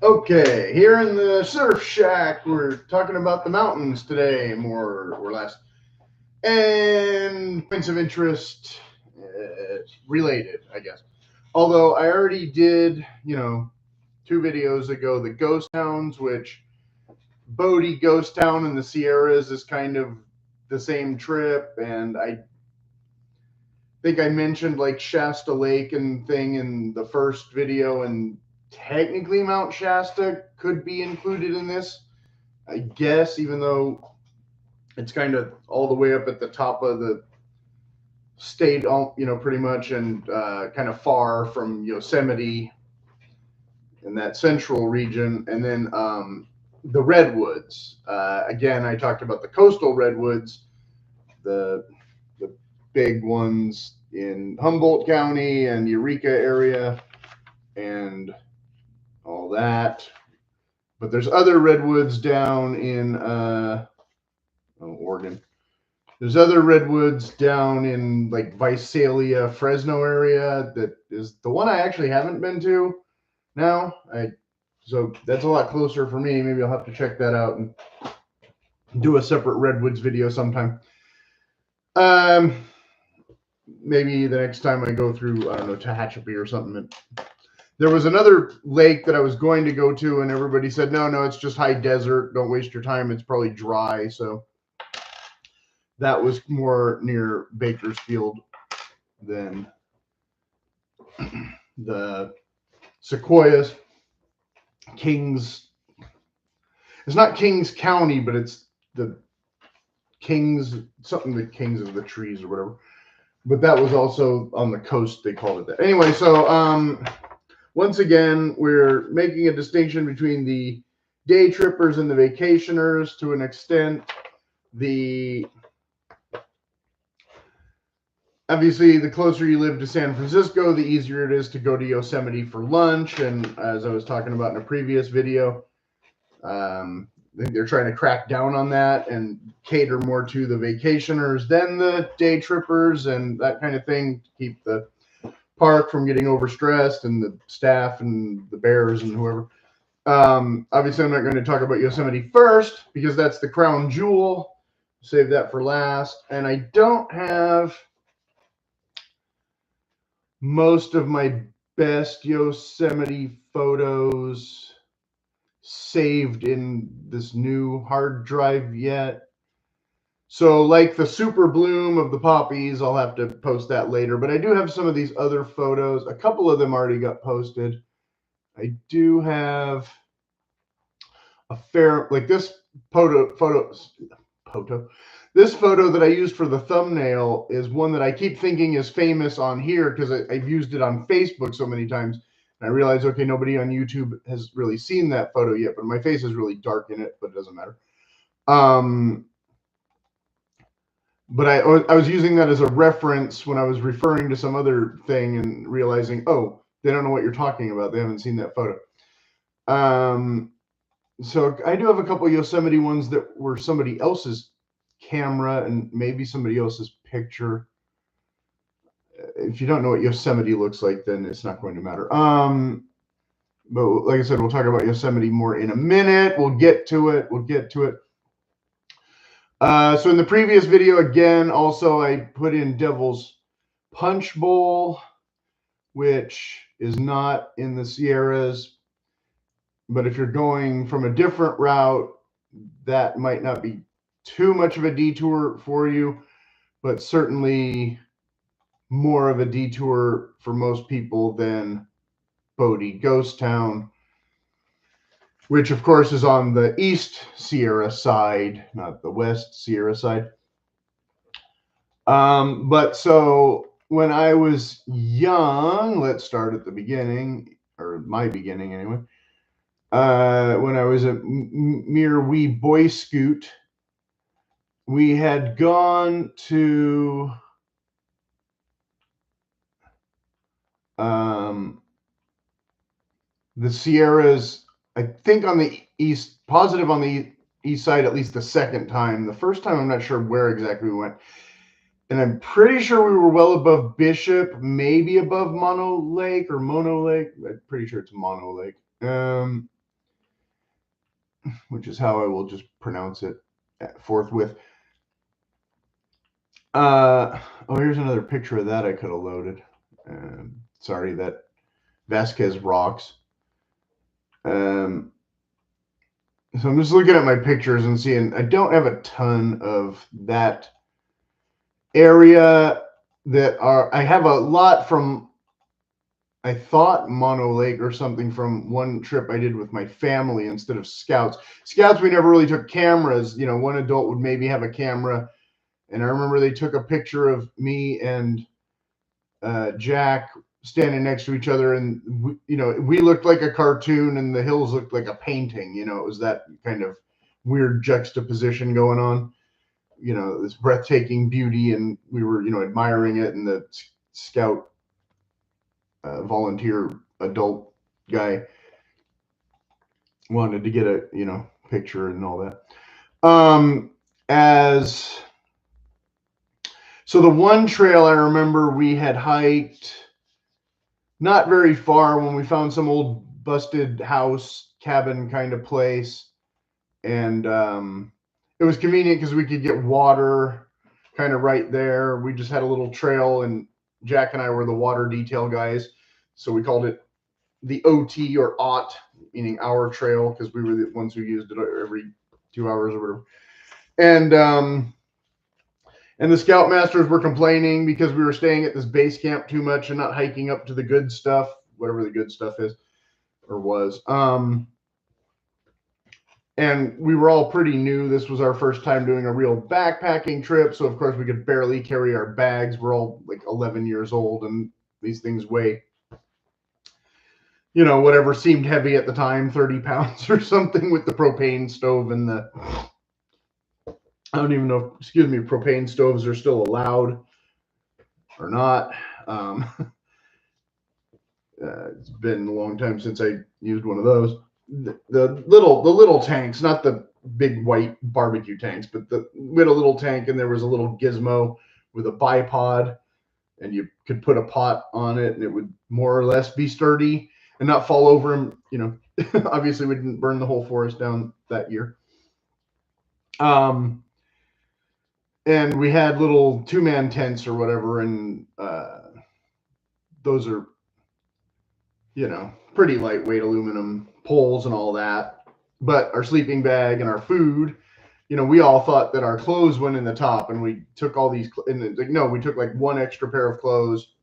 Okay, here in the surf shack, we're talking about the mountains today, more or less, and points of interest related, I guess. Although I already did, 2 videos ago, the ghost towns, which Bodie Ghost Town in the Sierras is kind of the same trip, and I think I mentioned like Shasta Lake and thing in the first video, and technically Mount Shasta could be included in this, I guess, even though it's kind of all the way up at the top of the state, pretty much, and kind of far from Yosemite in that central region. And then the redwoods. Again, I talked about the coastal redwoods, the the big ones in Humboldt County and Eureka area, and all that. But there's other redwoods down in Oregon. There's other redwoods down in like Visalia, Fresno area. That is the one I actually haven't been to now. So that's a lot closer for me. Maybe I'll have to check that out and do a separate redwoods video sometime. Maybe the next time I go through, I don't know, Tehachapi or something. There was another lake that I was going to go to, and everybody said, no, it's just high desert. Don't waste your time. It's probably dry. So that was more near Bakersfield than the Sequoias. Kings. It's not Kings County, but it's the Kings, something the Kings of the trees or whatever. But that was also on the coast. They called it that. Anyway, so once again, we're making a distinction between the day trippers and the vacationers to an extent. Obviously, the closer you live to San Francisco, the easier it is to go to Yosemite for lunch. And as I was talking about in a previous video, I think they're trying to crack down on that and cater more to the vacationers than the day trippers and that kind of thing, to keep the park from getting overstressed and the staff and the bears and whoever. Obviously, I'm not going to talk about Yosemite first because that's the crown jewel. Save that for last. And I don't have most of my best Yosemite photos saved in this new hard drive yet. So like the super bloom of the poppies, I'll have to post that later. But I do have some of these other photos. A couple of them already got posted. I do have a fair, like this this photo that I used for the thumbnail is one that I keep thinking is famous on here because I've used it on Facebook so many times. And I realize, okay, nobody on YouTube has really seen that photo yet, but my face is really dark in it, but it doesn't matter. But I was using that as a reference when I was referring to some other thing and realizing, oh, they don't know what you're talking about. They haven't seen that photo. So I do have a couple Yosemite ones that were somebody else's camera and maybe somebody else's picture. If you don't know what Yosemite looks like, then it's not going to matter. But like I said, we'll talk about Yosemite more in a minute. We'll get to it. So in the previous video, again, also I put in Devil's Punch Bowl, which is not in the Sierras. But if you're going from a different route, that might not be too much of a detour for you, but certainly more of a detour for most people than Bodie Ghost Town, which of course is on the East Sierra side, not the West Sierra side. But so when I was young, let's start at the beginning, or my beginning anyway. When I was a mere wee boy scoot, we had gone to the Sierras, I think on the east, positive on the east side, at least the second time. The first time, I'm not sure where exactly we went. And I'm pretty sure we were well above Bishop, maybe above Mono Lake. I'm pretty sure it's Mono Lake. which is how I will just pronounce it forthwith. Oh, here's another picture of that I could have loaded. Sorry, that Vasquez rocks. So I'm just looking at my pictures and seeing I don't have a ton of that area that are. I have a lot from, I thought, Mono Lake or something from one trip I did with my family instead of scouts. Scouts, we never really took cameras. You know, one adult would maybe have a camera. And I remember they took a picture of me and Jack standing next to each other, and we looked like a cartoon, and the hills looked like a painting. You know, it was that kind of weird juxtaposition going on. You know, this breathtaking beauty, and we were admiring it. And the scout volunteer adult guy wanted to get a picture and all that. As So the one trail I remember we had hiked not very far when we found some old busted house cabin kind of place. And it was convenient because we could get water kind of right there. We just had a little trail, and Jack and I were the water detail guys. So we called it the OT or OT, meaning our trail, because we were the ones who used it every 2 hours or whatever. And the scoutmasters were complaining because we were staying at this base camp too much and not hiking up to the good stuff, whatever the good stuff is or was. And we were all pretty new. This was our first time doing a real backpacking trip. So, of course, we could barely carry our bags. We're all like 11 years old, and these things weigh, whatever seemed heavy at the time, 30 pounds or something, with the propane stove and I don't even know, propane stoves are still allowed or not. It's been a long time since I used one of those. The little tanks, not the big white barbecue tanks, but we had a little tank, and there was a little gizmo with a bipod, and you could put a pot on it, and it would more or less be sturdy and not fall over. And obviously we didn't burn the whole forest down that year. And we had little 2-man tents or whatever, and those are, pretty lightweight aluminum poles and all that. But our sleeping bag and our food, we all thought that our clothes went in the top, and we took all these, and no, we took like one extra pair of clothes.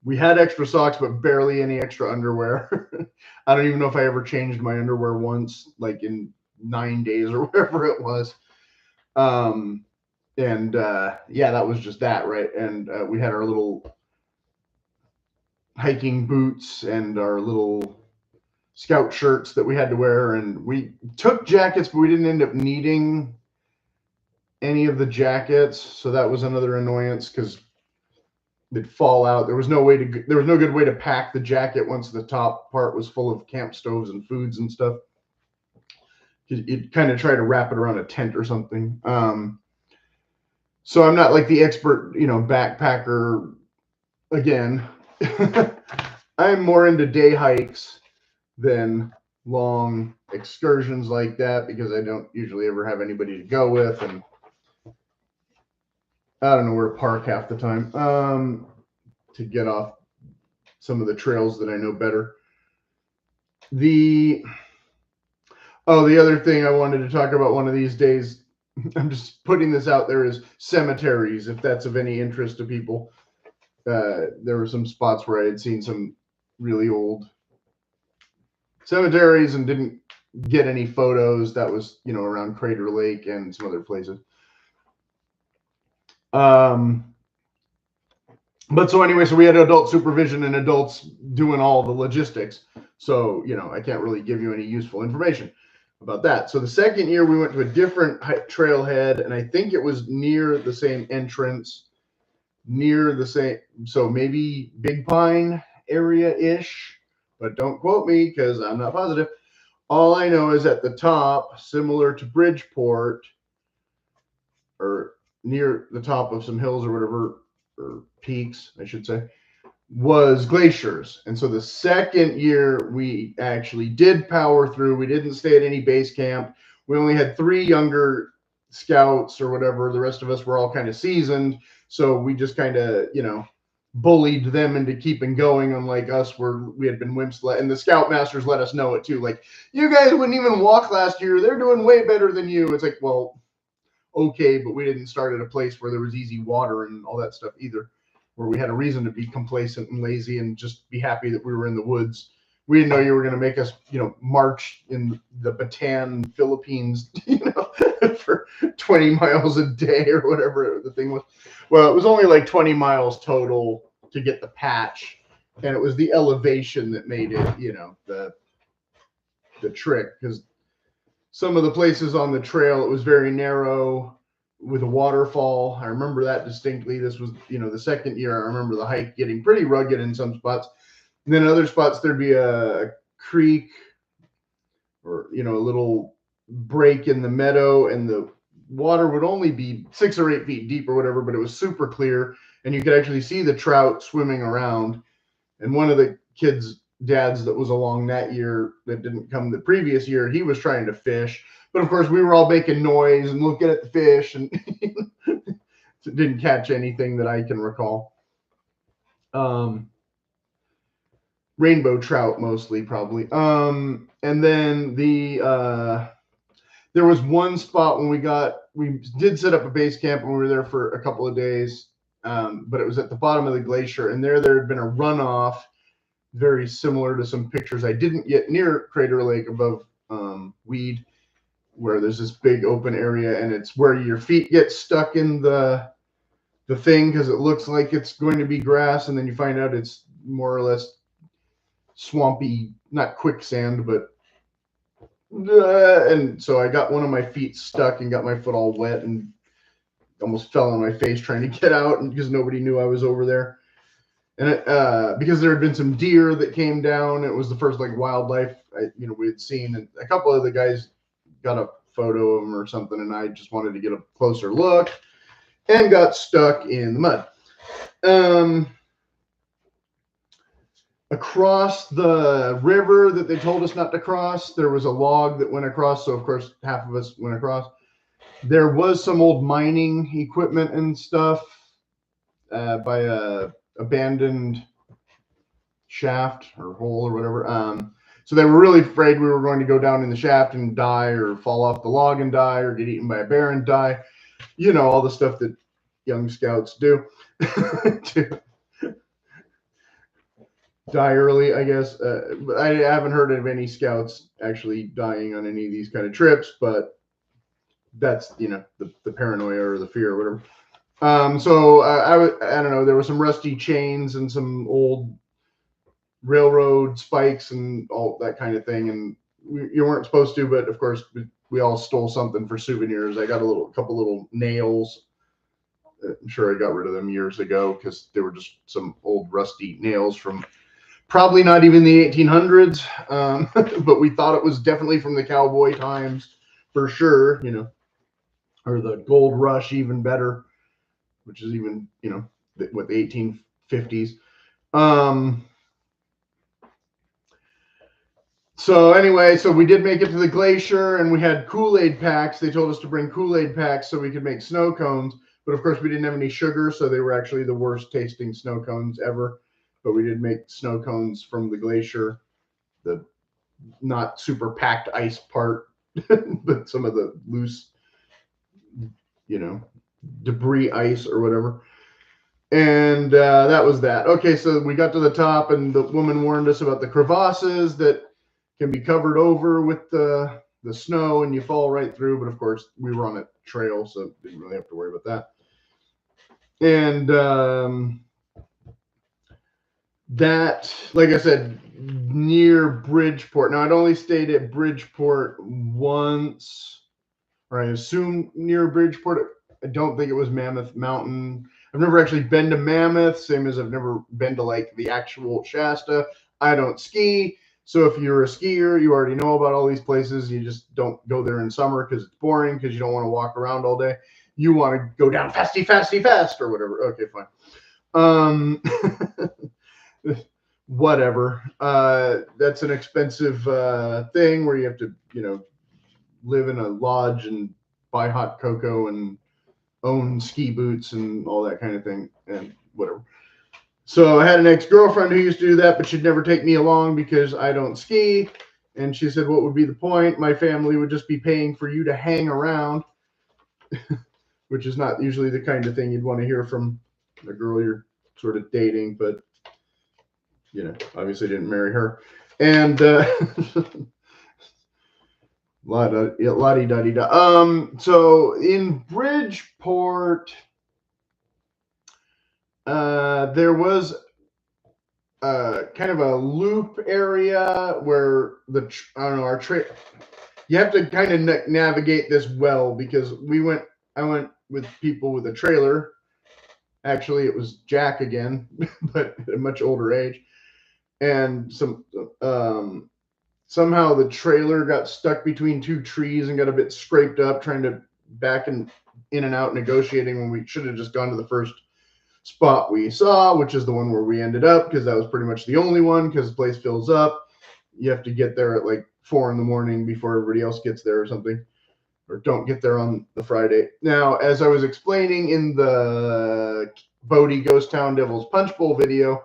We had extra socks, but barely any extra underwear. I don't even know if I ever changed my underwear once, like in 9 days or whatever it was. Yeah, that was just that, right? And we had our little hiking boots and our little scout shirts that we had to wear, and we took jackets, but we didn't end up needing any of the jackets, so that was another annoyance because they'd fall out. There was no good way to pack the jacket once the top part was full of camp stoves and foods and stuff. You'd kind of try to wrap it around a tent or something. So I'm not like the expert, backpacker again. I'm more into day hikes than long excursions like that, because I don't usually ever have anybody to go with, and I don't know where to park half the time to get off some of the trails that I know better. The other thing I wanted to talk about one of these days, I'm just putting this out there, is cemeteries, if that's of any interest to people. There were some spots where I had seen some really old cemeteries and didn't get any photos. That was, around Crater Lake and some other places. But so anyway, so we had adult supervision and adults doing all the logistics. So, I can't really give you any useful information about that. So the second year we went to a different trailhead, and I think it was near the same entrance, so maybe Big Pine area-ish, but don't quote me because I'm not positive. All I know is at the top, similar to Bridgeport, or near the top of some hills or whatever, or peaks, I should say, was glaciers. And so the second year we actually did power through. We didn't stay at any base camp. We only had 3 younger scouts or whatever. The rest of us were all kind of seasoned. So we just kind of, bullied them into keeping going, unlike us where we had been wimps. And the scoutmasters let us know it too. Like, you guys wouldn't even walk last year. They're doing way better than you. It's like, well, okay, but we didn't start at a place where there was easy water and all that stuff either, where we had a reason to be complacent and lazy and just be happy that we were in the woods. We didn't know you were going to make us, march in the Bataan, Philippines, for 20 miles a day or whatever the thing was. Well, it was only like 20 miles total to get the patch, and it was the elevation that made it, the trick, because some of the places on the trail, it was very narrow with a waterfall. I remember that distinctly. This was, the second year. I remember the hike getting pretty rugged in some spots. And then other spots, there'd be a creek or, a little break in the meadow, and the water would only be 6 or 8 feet deep or whatever, but it was super clear, and you could actually see the trout swimming around. And one of the kids' dads that was along that year that didn't come the previous year, he was trying to fish. But of course, we were all making noise and looking at the fish, and didn't catch anything that I can recall. Rainbow trout mostly, probably. And then there was one spot when we did set up a base camp, and we were there for a couple of days. But it was at the bottom of the glacier, and there had been a runoff very similar to some pictures I didn't get near Crater Lake above Weed, where there's this big open area, and it's where your feet get stuck in the thing because it looks like it's going to be grass, and then you find out it's more or less swampy, not quicksand, but and so I got one of my feet stuck and got my foot all wet and almost fell on my face trying to get out, and because nobody knew I was over there. And because there had been some deer that came down, it was the first like wildlife we had seen, and a couple of the guys got a photo of them or something, and I just wanted to get a closer look and got stuck in the mud. Across the river that they told us not to cross, there was a log that went across, so of course half of us went across. There was some old mining equipment and stuff by a abandoned shaft or hole or whatever. So they were really afraid we were going to go down in the shaft and die, or fall off the log and die, or get eaten by a bear and die. All the stuff that young scouts do to die early, I guess. I haven't heard of any scouts actually dying on any of these kind of trips, but that's, the paranoia or the fear or whatever. So I don't know, there were some rusty chains and some old railroad spikes and all that kind of thing. And you weren't supposed to, but of course we all stole something for souvenirs. I got a couple little nails. I'm sure I got rid of them years ago because they were just some old rusty nails from probably not even the 1800s. But we thought it was definitely from the cowboy times for sure, or the gold rush, even better, which is even, what, the 1850s. So anyway, so we did make it to the glacier, and we had Kool-Aid packs. They told us to bring Kool-Aid packs so we could make snow cones. But of course, we didn't have any sugar, so they were actually the worst tasting snow cones ever. But we did make snow cones from the glacier, the not super packed ice part, but some of the loose, debris ice or whatever. And that was that. Okay, so we got to the top, and the woman warned us about the crevasses that can be covered over with the snow, and you fall right through. But of course, we were on a trail, so didn't really have to worry about that. And that, like I said, near Bridgeport. Now, I'd only stayed at Bridgeport once, or I assume near Bridgeport. I don't think it was Mammoth Mountain. I've never actually been to Mammoth, same as I've never been to like the actual Shasta. I don't ski. So if you're a skier, you already know about all these places. You just don't go there in summer because it's boring, because you don't want to walk around all day. You want to go down fasty, fasty, fast or whatever. Okay, fine. whatever. That's an expensive thing where you have to, live in a lodge and buy hot cocoa and own ski boots and all that kind of thing and whatever. So I had an ex-girlfriend who used to do that, but she'd never take me along because I don't ski. And she said, what would be the point? My family would just be paying for you to hang around, which is not usually the kind of thing you'd want to hear from a girl you're sort of dating, but, obviously didn't marry her. And la-di-da-di-da. So in Bridgeport, there was kind of a loop area where our you have to kind of navigate this well because I went with people with a trailer. Actually, it was Jack again, but at a much older age. And somehow the trailer got stuck between two trees and got a bit scraped up trying to back in and out negotiating when we should have just gone to the first spot we saw, which is the one where we ended up because that was pretty much the only one because the place fills up. You have to get there at like 4 a.m. before everybody else gets there or something, or don't get there on the Friday. Now, as I was explaining in the Bodie Ghost Town Devil's Punch Bowl video,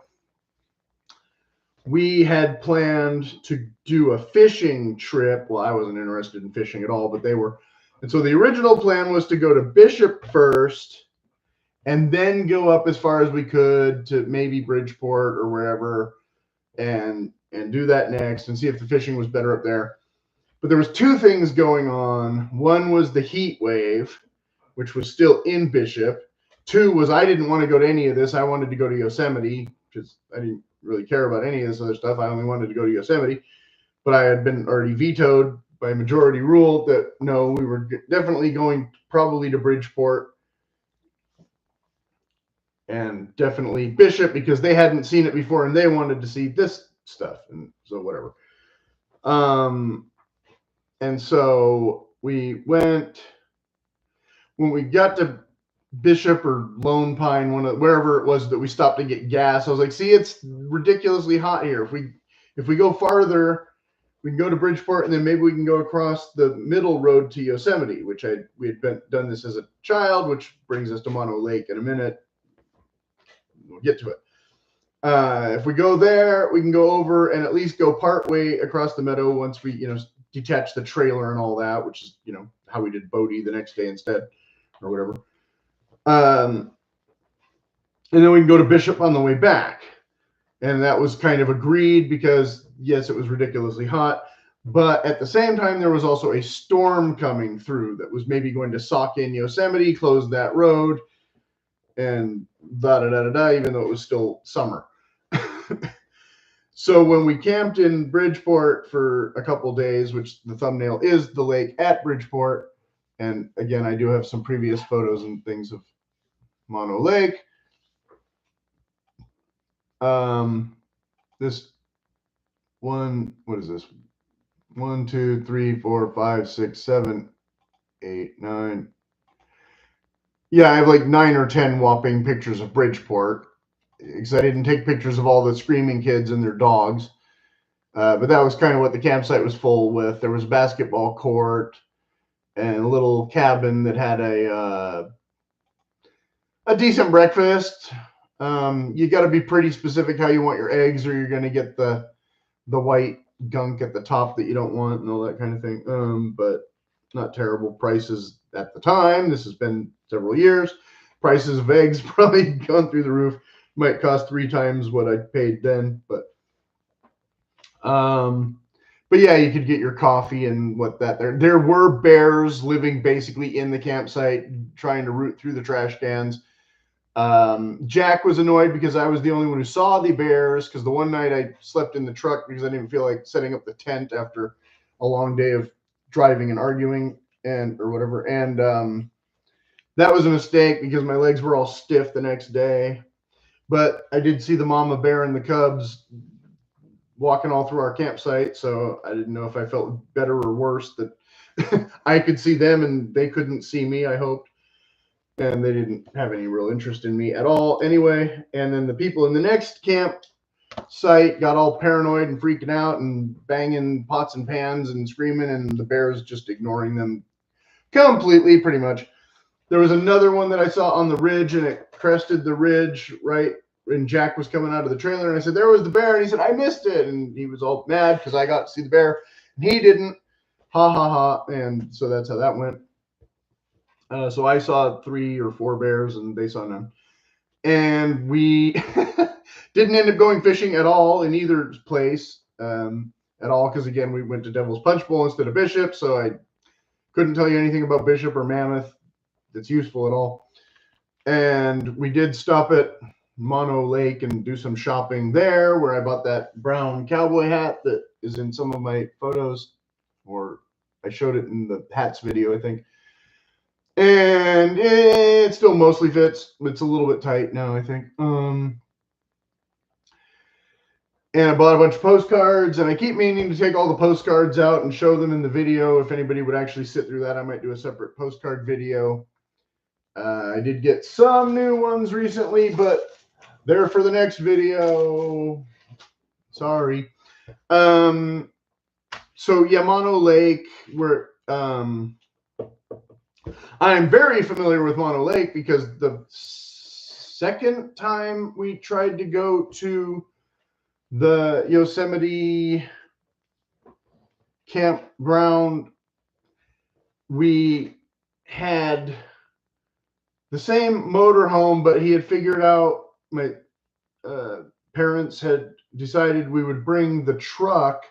we had planned to do a fishing trip. Well, I wasn't interested in fishing at all, but they were. And so the original plan was to go to Bishop first and then go up as far as we could to maybe Bridgeport or wherever and do that next and see if the fishing was better up there. But there was two things going on. One was the heat wave, which was still in Bishop. Two was I didn't want to go to any of this. I wanted to go to Yosemite because I didn't really care about any of this other stuff. I only wanted to go to Yosemite. But I had been already vetoed by majority rule that no, we were definitely going probably to Bridgeport and definitely Bishop because they hadn't seen it before and they wanted to see this stuff. And so whatever. And so we went, when we got to Bishop or Lone Pine, wherever it was that we stopped to get gas, I was like, see, it's ridiculously hot here. If we go farther, we can go to Bridgeport and then maybe we can go across the middle road to Yosemite, which we had done this as a child, which brings us to Mono Lake in a minute. We'll get to it. If we go there, we can go over and at least go partway across the meadow once we, detach the trailer and all that, which is, how we did Bodie the next day instead or whatever. And then we can go to Bishop on the way back. And that was kind of agreed because, yes, it was ridiculously hot. But at the same time, there was also a storm coming through that was maybe going to sock in Yosemite, close that road, and da-da-da-da-da, even though it was still summer. So when we camped in Bridgeport for a couple days, which the thumbnail is the lake at Bridgeport, and again, I do have some previous photos and things of Mono Lake. This one, what is this? 1, 2, 3, 4, 5, 6, 7, 8, 9. Yeah, I have like 9 or 10 whopping pictures of Bridgeport because I didn't take pictures of all the screaming kids and their dogs. But that was kind of what the campsite was full with. There was a basketball court and a little cabin that had a decent breakfast. You got to be pretty specific how you want your eggs, or you're going to get the white gunk at the top that you don't want and all that kind of thing. But not terrible prices at the time. This has been several years. Prices of eggs probably gone through the roof. Might cost 3 times what I paid then, but yeah, you could get your coffee and what that there were bears living basically in the campsite trying to root through the trash cans. Jack was annoyed because I was the only one who saw the bears because the one night I slept in the truck because I didn't feel like setting up the tent after a long day of driving and arguing or whatever. And that was a mistake because my legs were all stiff the next day. But I did see the mama bear and the cubs walking all through our campsite, so I didn't know if I felt better or worse that I could see them and they couldn't see me, I hoped. And they didn't have any real interest in me at all anyway. And then the people in the next camp sight, got all paranoid and freaking out and banging pots and pans and screaming, and the bears just ignoring them completely, pretty much. There was another one that I saw on the ridge, and it crested the ridge right when Jack was coming out of the trailer. And I said, "There was the bear." And he said, "I missed it." And he was all mad because I got to see the bear and he didn't. Ha ha ha. And so that's how that went. So I saw 3 or 4 bears, and they saw none. And we didn't end up going fishing at all in either place at all, because again, we went to Devil's Punch Bowl instead of Bishop, so I couldn't tell you anything about Bishop or Mammoth that's useful at all. And we did stop at Mono Lake and do some shopping there, where I bought that brown cowboy hat that is in some of my photos, or I showed it in the hats video, I think. And it still mostly fits. It's a little bit tight now, I think. And I bought a bunch of postcards, and I keep meaning to take all the postcards out and show them in the video. If anybody would actually sit through that, I might do a separate postcard video. I did get some new ones recently, but they're for the next video. Sorry. So yeah, Mono Lake, where I'm very familiar with Mono Lake because the second time we tried to go to the Yosemite campground, we had the same motorhome, but he had figured out, my parents had decided we would bring the truck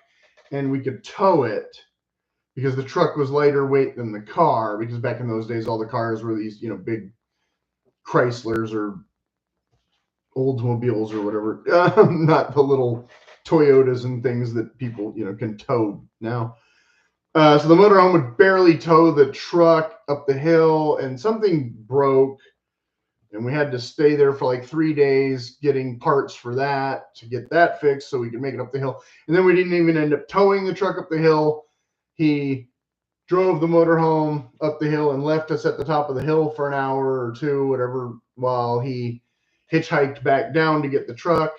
and we could tow it, because the truck was lighter weight than the car, because back in those days, all the cars were these, big Chryslers or Oldsmobiles or whatever, not the little Toyotas and things that people, can tow now. So the motorhome would barely tow the truck up the hill, and something broke, and we had to stay there for like 3 days getting parts for that to get that fixed so we could make it up the hill. And then we didn't even end up towing the truck up the hill. He drove the motorhome up the hill and left us at the top of the hill for an hour or two, whatever, while he hitchhiked back down to get the truck.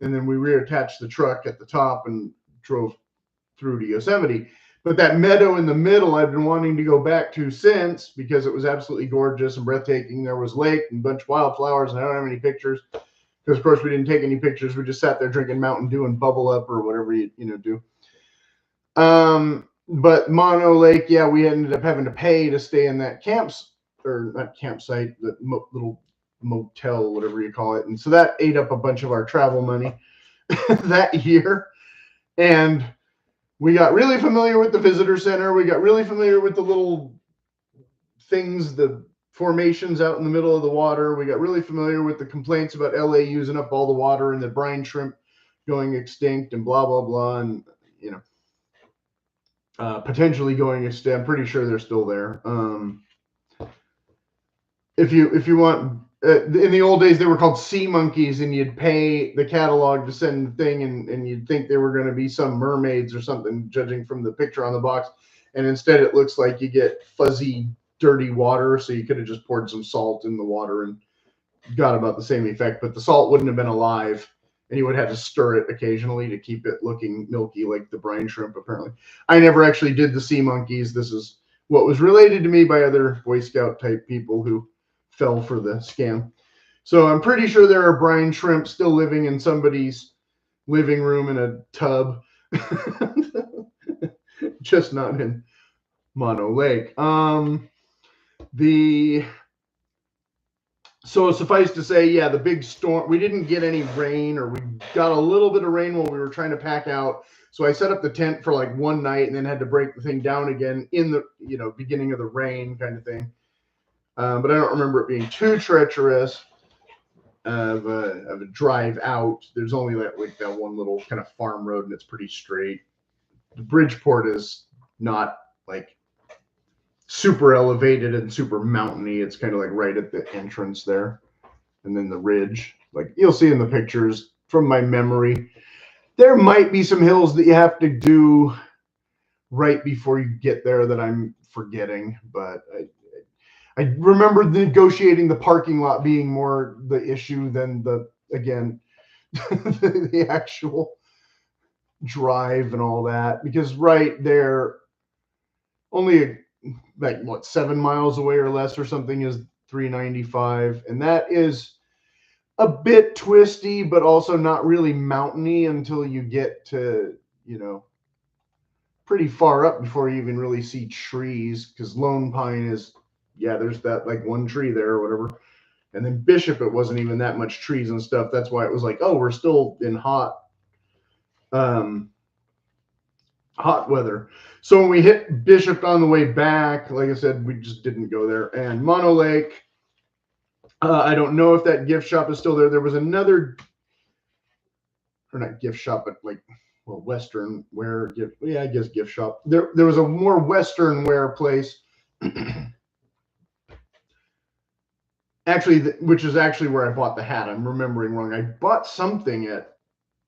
And then we reattached the truck at the top and drove through to Yosemite. But that meadow in the middle, I've been wanting to go back to since, because it was absolutely gorgeous and breathtaking. There was lake and a bunch of wildflowers, and I don't have any pictures because, of course, we didn't take any pictures. We just sat there drinking Mountain Dew and Bubble Up or whatever you do. But Mono Lake, yeah, we ended up having to pay to stay in that not campsite, the little motel, whatever you call it. And so that ate up a bunch of our travel money that year. And we got really familiar with the visitor center. We got really familiar with the little things, the formations out in the middle of the water. We got really familiar with the complaints about LA using up all the water and the brine shrimp going extinct and blah, blah, blah. And, potentially going extinct. I'm pretty sure they're still there. If you want, in the old days, they were called sea monkeys, and you'd pay the catalog to send the thing, and you'd think they were going to be some mermaids or something, judging from the picture on the box. And instead, it looks like you get fuzzy, dirty water. So you could have just poured some salt in the water and got about the same effect, but the salt wouldn't have been alive, and you would have to stir it occasionally to keep it looking milky like the brine shrimp, apparently. I never actually did the sea monkeys. This is what was related to me by other Boy Scout type people who fell for the scam. So I'm pretty sure there are brine shrimp still living in somebody's living room in a tub. Just not in Mono Lake. So suffice to say, yeah, the big storm, we didn't get any rain, or we got a little bit of rain while we were trying to pack out. So I set up the tent for like one night and then had to break the thing down again in the, beginning of the rain kind of thing. But I don't remember it being too treacherous of a drive out. There's only like that one little kind of farm road, and it's pretty straight. The Bridgeport is not like super elevated and super mountainy. It's kind of like right at the entrance there. And then the ridge, like you'll see in the pictures from my memory, there might be some hills that you have to do right before you get there that I'm forgetting. But I remember negotiating the parking lot being more the issue than again, the actual drive and all that, because right there, only like what 7 miles away or less or something is 395, and that is a bit twisty, but also not really mountainy until you get to, you know, pretty far up before you even really see trees, because Lone Pine is, yeah, there's that like one tree there or whatever. And then Bishop, it wasn't even that much trees and stuff. That's why it was like, oh, we're still in um, hot weather. So when we hit Bishop on the way back, like I said, we just didn't go there. And Mono Lake, I don't know if that gift shop is still there. There was another, or not gift shop, but like, well, Western wear gift. Yeah, I guess gift shop. There was a more Western wear place. Actually, which is actually where I bought the hat. I'm remembering wrong. I bought something at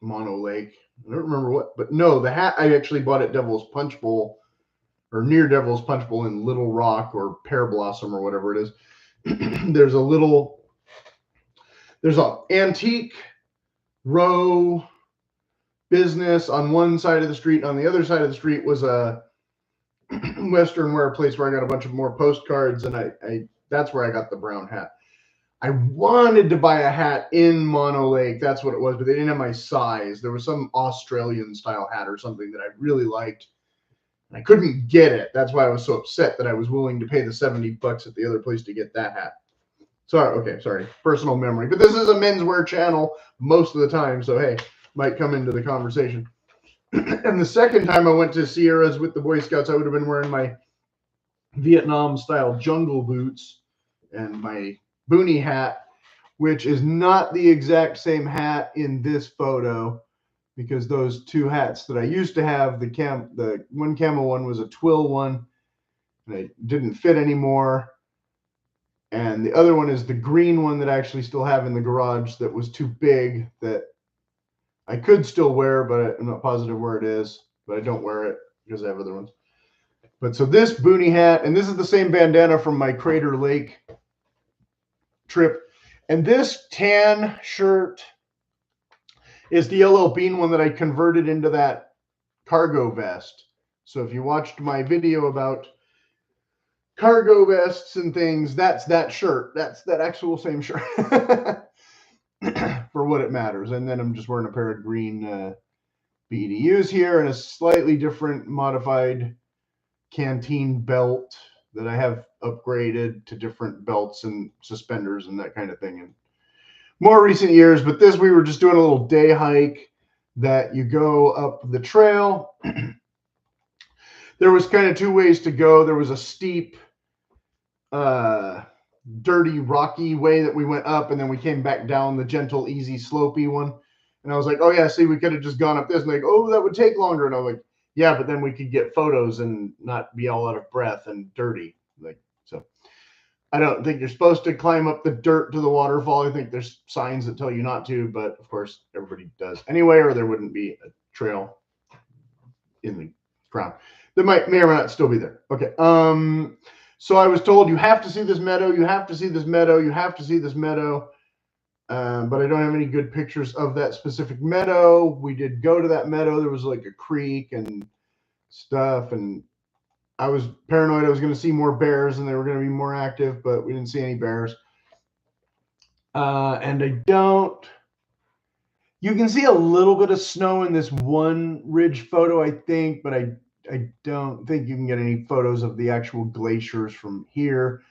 Mono Lake. I don't remember what, but no, the hat I actually bought at Devil's Punch Bowl, or near Devil's Punch Bowl in Little Rock or Pear Blossom or whatever it is. there's a antique row business on one side of the street. On the other side of the street was a Western wear place where I got a bunch of more postcards, and I that's where I got the brown hat. I wanted to buy a hat in Mono Lake. That's what it was, but they didn't have my size. There was some Australian style hat or something that I really liked, and I couldn't get it. That's why I was so upset that I was willing to pay the $70 at the other place to get that hat. Sorry, okay, sorry. Personal memory. But this is a menswear channel most of the time, so hey, might come into the conversation. And the second time I went to Sierras with the Boy Scouts, I would have been wearing my Vietnam style jungle boots and my boonie hat, which is not the exact same hat in this photo, because those two hats that I used to have, the one camo one was a twill one, and it didn't fit anymore. And the other one is the green one that I actually still have in the garage that was too big, that I could still wear, but I'm not positive where it is, but I don't wear it because I have other ones. But so this boonie hat, and this is the same bandana from my Crater Lake trip. And this tan shirt is the LL Bean one that I converted into that cargo vest. So if you watched my video about cargo vests and things, that's that shirt. That's that actual same shirt for what it matters. And then I'm just wearing a pair of green BDUs here and a slightly different modified canteen belt that I have upgraded to different belts and suspenders and that kind of thing in more recent years. But this, we were just doing a little day hike that you go up the trail. There was kind of two ways to go. There was a steep, dirty, rocky way that we went up, and then we came back down the gentle, easy, slopey one. And I was like, oh yeah, see, we could have just gone up this. And like, oh, that would take longer. And I was like, yeah, but then we could get photos and not be all out of breath and dirty. Like, so I don't think you're supposed to climb up the dirt to the waterfall. I think there's signs that tell you not to, but of course everybody does anyway, or there wouldn't be a trail in the ground. That may or may not still be there. Okay. So I was told, you have to see this meadow, you have to see this meadow, you have to see this meadow. But I don't have any good pictures of that specific meadow. We did go to that meadow. There was like a creek and stuff, and I was paranoid I was going to see more bears and they were going to be more active, but we didn't see any bears. And you can see a little bit of snow in this one ridge photo, I think, but I don't think you can get any photos of the actual glaciers from here.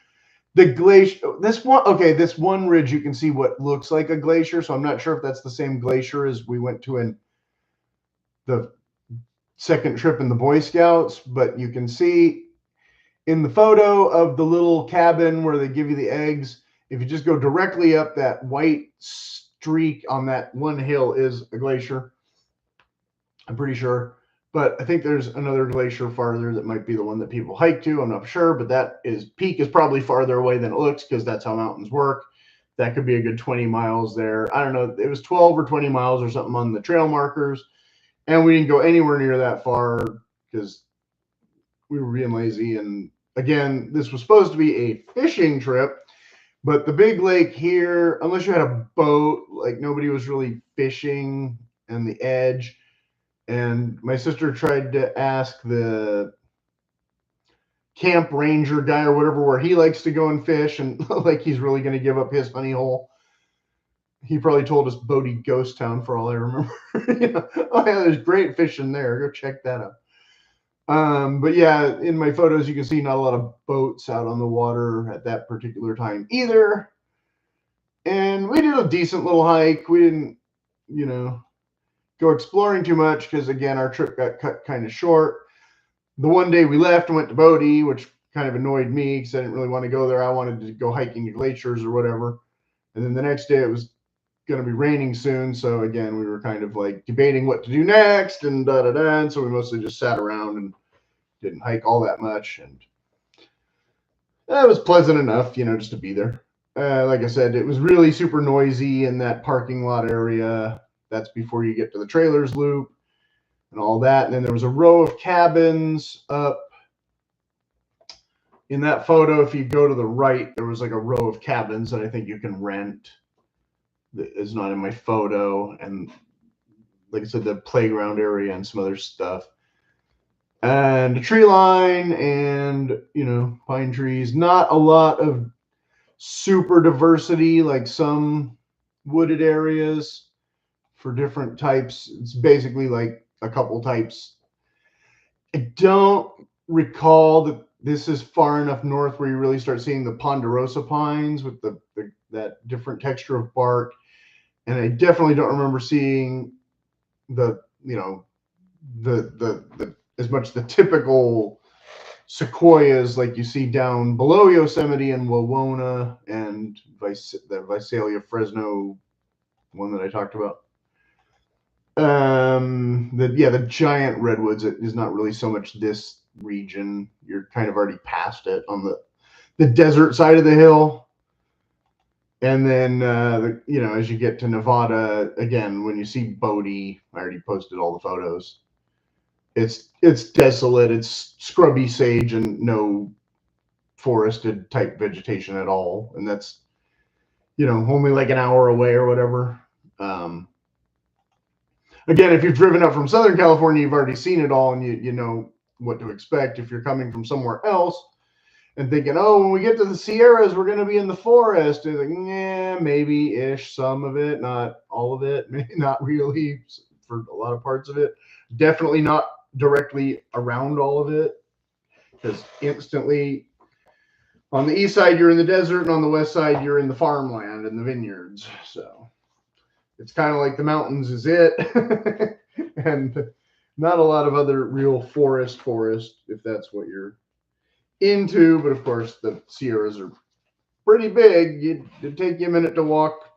The glacier, this one ridge, you can see what looks like a glacier. So I'm not sure if that's the same glacier as we went to in the second trip in the Boy Scouts, but you can see in the photo of the little cabin where they give you the eggs, if you just go directly up, that white streak on that one hill is a glacier. I'm pretty sure. But I think there's another glacier farther that might be the one that people hike to. I'm not sure, but peak is probably farther away than it looks, because that's how mountains work. That could be a good 20 miles there. I don't know. It was 12 or 20 miles or something on the trail markers. And we didn't go anywhere near that far because we were being lazy. And again, this was supposed to be a fishing trip, But the big lake here, unless you had a boat, like nobody was really fishing on the edge. And my sister tried to ask the camp ranger guy or whatever where he likes to go and fish, and like he's really going to give up his honey hole. He probably told us Bodie Ghost Town for all I remember. Oh yeah, there's great fishing there. Go check that out. But yeah, in my photos, you can see not a lot of boats out on the water at that particular time either. And we did a decent little hike. We didn't, go exploring too much because, again, our trip got cut kind of short. The one day we left and went to Bodie, which kind of annoyed me because I didn't really want to go there. I wanted to go hiking the glaciers or whatever. And then the next day it was going to be raining soon. So, again, we were kind of like debating what to do next and da-da-da. And so we mostly just sat around and didn't hike all that much. And it was pleasant enough, just to be there. Like I said, it was really super noisy in that parking lot area. That's before you get to the trailers loop and all that. And then there was a row of cabins up in that photo. If you go to the right, there was like a row of cabins that I think you can rent. That is not in my photo. And like I said, the playground area and some other stuff. And a tree line and, pine trees. Not a lot of super diversity like some wooded areas for different types. It's basically like a couple types. I don't recall that this is far enough north where you really start seeing the ponderosa pines with that different texture of bark. And I definitely don't remember seeing the as much the typical sequoias like you see down below Yosemite and Wawona and the Visalia Fresno one that I talked about. The giant redwoods is not really so much this region. You're kind of already past it on the desert side of the hill. And then, as you get to Nevada, again, when you see Bodie, I already posted all the photos. It's desolate. It's scrubby sage and no forested type vegetation at all. And that's, only like an hour away or whatever. Again, if you've driven up from Southern California, you've already seen it all and you know what to expect. If you're coming from somewhere else and thinking, oh, when we get to the Sierras, we're going to be in the forest. It's like, yeah, maybe-ish, some of it, not all of it, maybe not really for a lot of parts of it. Definitely not directly around all of it, because instantly on the east side, you're in the desert, and on the west side, you're in the farmland and the vineyards. So it's kind of like the mountains is it, and not a lot of other real forest, if that's what you're into. But of course, the Sierras are pretty big. It'd take you a minute to walk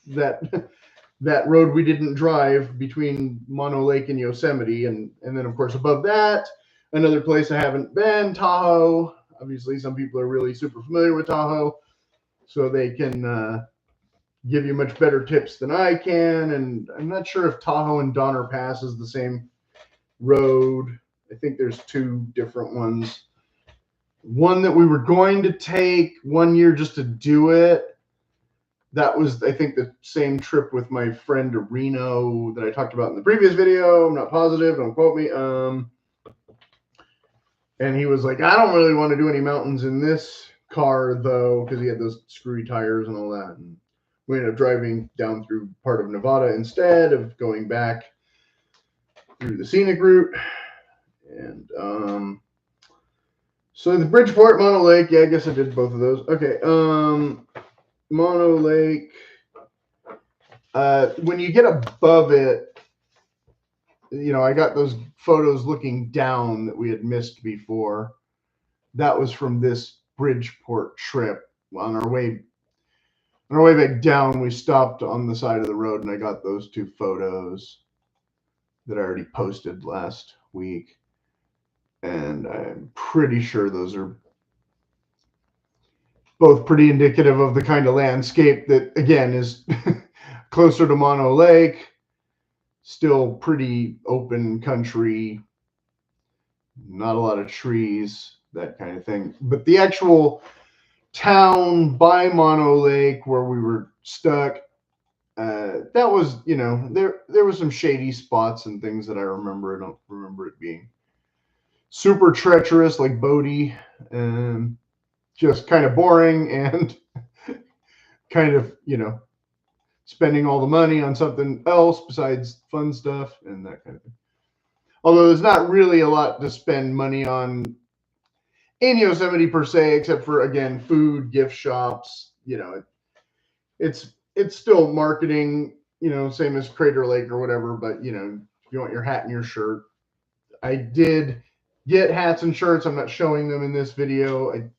that road we didn't drive between Mono Lake and Yosemite, and then of course above that, another place I haven't been, Tahoe. Obviously, some people are really super familiar with Tahoe, so they can give you much better tips than I can. And I'm not sure if Tahoe and Donner Pass is the same road. I think there's two different ones. One that we were going to take one year just to do it. That was, I think, the same trip with my friend Reno that I talked about in the previous video. I'm not positive. Don't quote me. And he was like, I don't really want to do any mountains in this car, though, because he had those screwy tires and all that. And we ended up driving down through part of Nevada instead of going back through the scenic route. And so the Bridgeport, Mono Lake. Yeah, I guess I did both of those. Okay. Mono Lake. When you get above it, I got those photos looking down that we had missed before. That was from this Bridgeport trip. On our way back down, we stopped on the side of the road, and I got those two photos that I already posted last week. And I'm pretty sure those are both pretty indicative of the kind of landscape that, again, is closer to Mono Lake, still pretty open country, not a lot of trees, that kind of thing. But the actual town by Mono Lake where we were stuck. That was, there were some shady spots and things that I remember. I don't remember it being super treacherous like Bodie, and just kind of boring and kind of, spending all the money on something else besides fun stuff and that kind of thing. Although there's not really a lot to spend money on in Yosemite per se, except for, again, food, gift shops. It's still marketing, same as Crater Lake or whatever. But if you want your hat and your shirt, I did get hats and shirts. I'm not showing them in this video. I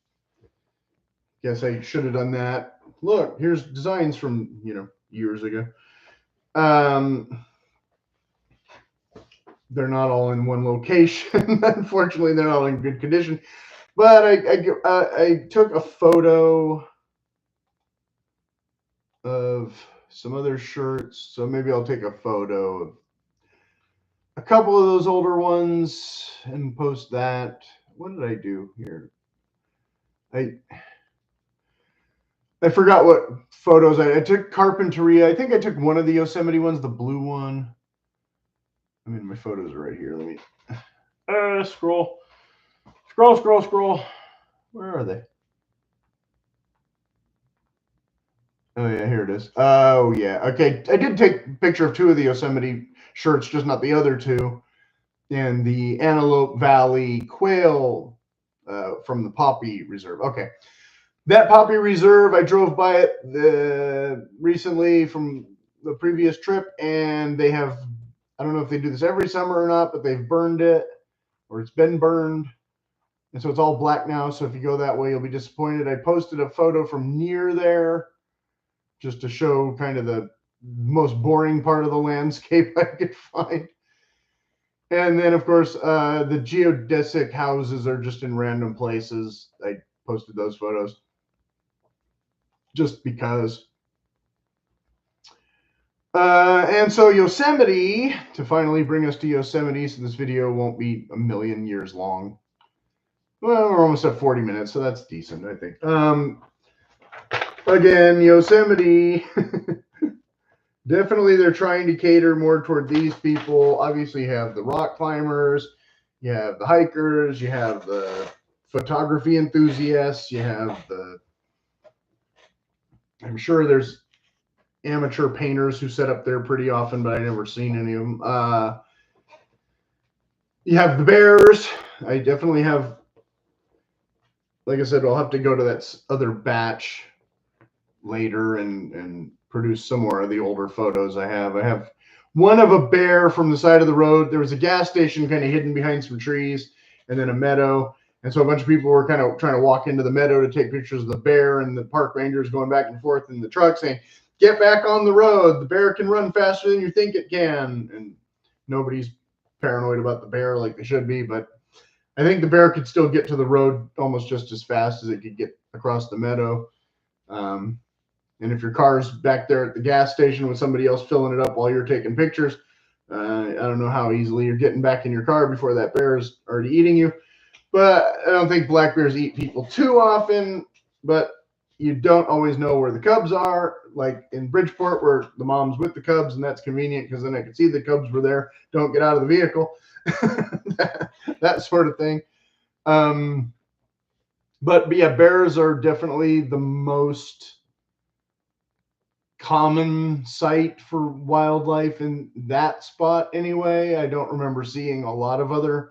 guess I should have done that. Look, here's designs from years ago. They're not all in one location. Unfortunately, they're not in good condition. But I took a photo of some other shirts, so maybe I'll take a photo of a couple of those older ones and post that. What did I do here? I forgot what photos I took. Carpinteria. I think I took one of the Yosemite ones, the blue one. I mean, my photos are right here. Let me scroll. Where are they? Oh yeah, here it is. Oh yeah. Okay, I did take a picture of two of the Yosemite shirts, just not the other two. And the Antelope Valley quail from the Poppy Reserve. Okay, that Poppy Reserve, I drove by it recently from the previous trip, and they have, I don't know if they do this every summer or not, but they've burned it, or it's been burned. And so it's all black now. So if you go that way, you'll be disappointed. I posted a photo from near there just to show kind of the most boring part of the landscape I could find. And then, of course, the geodesic houses are just in random places. I posted those photos just because. And so Yosemite, to finally bring us to Yosemite, so this video won't be a million years long. Well, we're almost at 40 minutes, so that's decent, I think. Again, Yosemite, definitely they're trying to cater more toward these people. Obviously, you have the rock climbers, you have the hikers, you have the photography enthusiasts, you have I'm sure there's amateur painters who set up there pretty often, but I never seen any of them. You have the bears. I definitely have, like I said, I'll have to go to that other batch later and produce some more of the older photos I have. I have one of a bear from the side of the road. There was a gas station kind of hidden behind some trees and then a meadow. And so a bunch of people were kind of trying to walk into the meadow to take pictures of the bear, and the park rangers going back and forth in the truck saying, "Get back on the road. The bear can run faster than you think it can." And nobody's paranoid about the bear like they should be, but I think the bear could still get to the road almost just as fast as it could get across the meadow. And if your car's back there at the gas station with somebody else filling it up while you're taking pictures, I don't know how easily you're getting back in your car before that bear is already eating you. But I don't think black bears eat people too often, but you don't always know where the cubs are, like in Bridgeport where the mom's with the cubs, and that's convenient because then I could see the cubs were there. Don't get out of the vehicle. That sort of thing. But yeah, bears are definitely the most common sight for wildlife in that spot anyway. I don't remember seeing a lot of other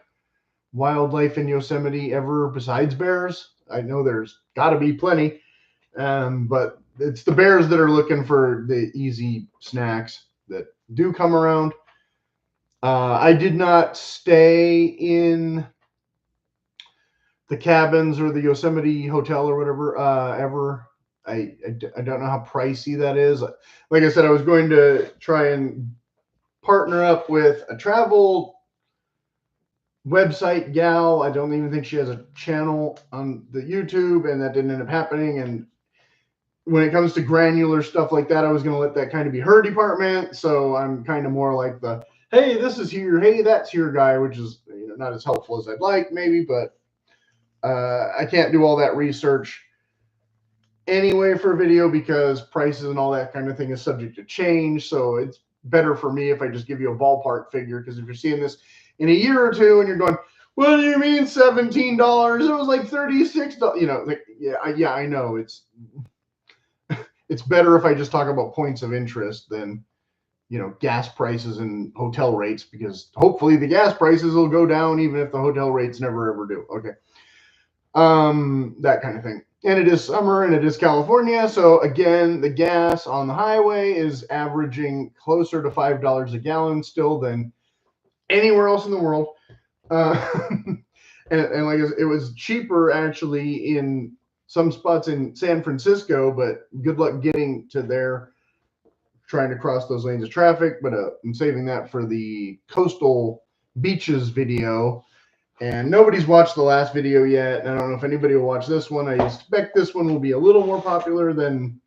wildlife in Yosemite ever besides bears. I know there's got to be plenty, but it's the bears that are looking for the easy snacks that do come around. I did not stay in the cabins or the Yosemite Hotel or whatever ever. I don't know how pricey that is. Like I said, I was going to try and partner up with a travel website gal. I don't even think she has a channel on the YouTube, and that didn't end up happening. And when it comes to granular stuff like that, I was going to let that kind of be her department. So I'm kind of more like the, hey, this is here, hey, that's here guy, which is not as helpful as I'd like maybe, but I can't do all that research anyway for a video because prices and all that kind of thing is subject to change. So it's better for me if I just give you a ballpark figure, because if you're seeing this in a year or two and you're going, what do you mean $17? It was like $36. You know, like, yeah, I know it's better if I just talk about points of interest than, you know, gas prices and hotel rates, because hopefully the gas prices will go down even if the hotel rates never ever do. Okay. That kind of thing. And it is summer and it is California. So again, the gas on the highway is averaging closer to $5 a gallon still than anywhere else in the world. And like it was cheaper actually in some spots in San Francisco, but good luck getting to there trying to cross those lanes of traffic. But I'm saving that for the coastal beaches video. And nobody's watched the last video yet. And I don't know if anybody will watch this one. I expect this one will be a little more popular than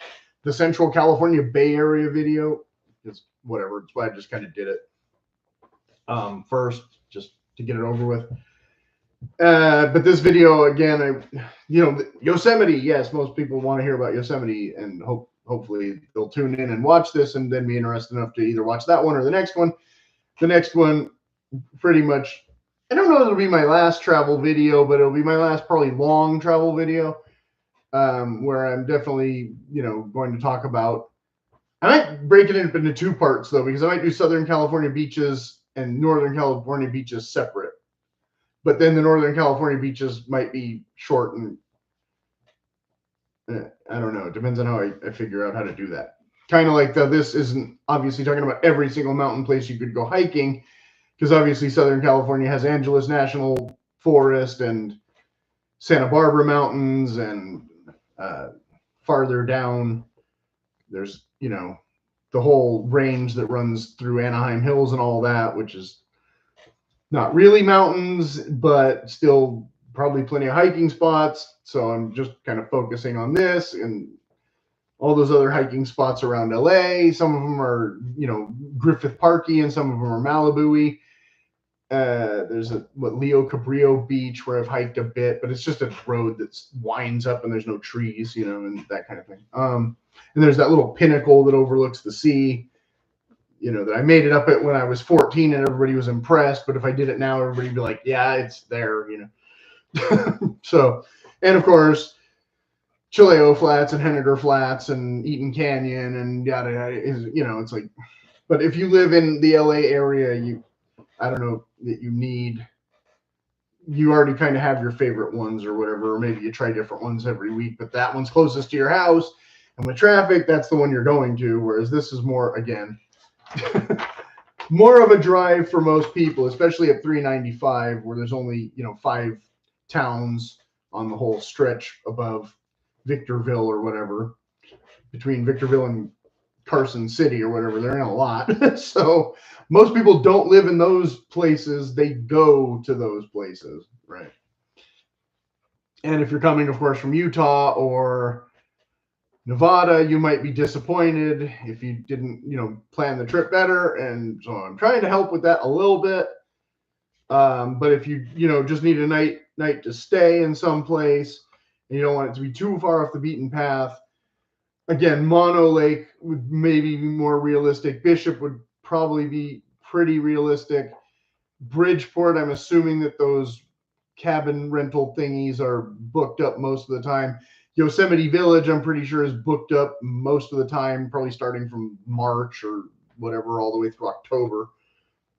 the Central California Bay Area video. It's whatever. That's why I just kind of did it first, just to get it over with. But this video, again, Yosemite. Yes, most people want to hear about Yosemite, and hopefully they'll tune in and watch this and then be interested enough to either watch that one or the next one. The next one, pretty much, I don't know if it'll be my last travel video, but it'll be my last probably long travel video, where I'm definitely, going to talk about, I might break it into two parts though, because I might do Southern California beaches and Northern California beaches separate. But then the Northern California beaches might be short, and I don't know. It depends on how I figure out how to do that. Kind of like this isn't obviously talking about every single mountain place you could go hiking, because obviously Southern California has Angeles National Forest and Santa Barbara Mountains, and farther down there's, the whole range that runs through Anaheim Hills and all that, which is not really mountains, but still probably plenty of hiking spots. So I'm just kind of focusing on this and all those other hiking spots around LA. Some of them are, Griffith Parky, and some of them are Malibu-y. There's Leo Cabrillo Beach where I've hiked a bit, but it's just a road that winds up and there's no trees, and that kind of thing. And there's that little pinnacle that overlooks the sea, that I made it up at when I was 14 and everybody was impressed. But if I did it now, everybody'd be like, yeah, it's there, So, and of course, Chileo Flats and Henniger Flats and Eaton Canyon and yada yada is, it's like, but if you live in the LA area, I don't know that you already kind of have your favorite ones or whatever, or maybe you try different ones every week, but that one's closest to your house. And with traffic, that's the one you're going to. Whereas this is more, again, more of a drive for most people, especially at 395, where there's only, 5 towns on the whole stretch above Victorville or whatever, between Victorville and Carson City or whatever. There ain't a lot. So most people don't live in those places. They go to those places, right? And if you're coming, of course, from Utah or Nevada, you might be disappointed if you didn't, plan the trip better. And so I'm trying to help with that a little bit. But if you, just need a night to stay in some place and you don't want it to be too far off the beaten path, again, Mono Lake would maybe be more realistic. Bishop would probably be pretty realistic. Bridgeport, I'm assuming that those cabin rental thingies are booked up most of the time. Yosemite Village, I'm pretty sure, is booked up most of the time, probably starting from March or whatever, all the way through October.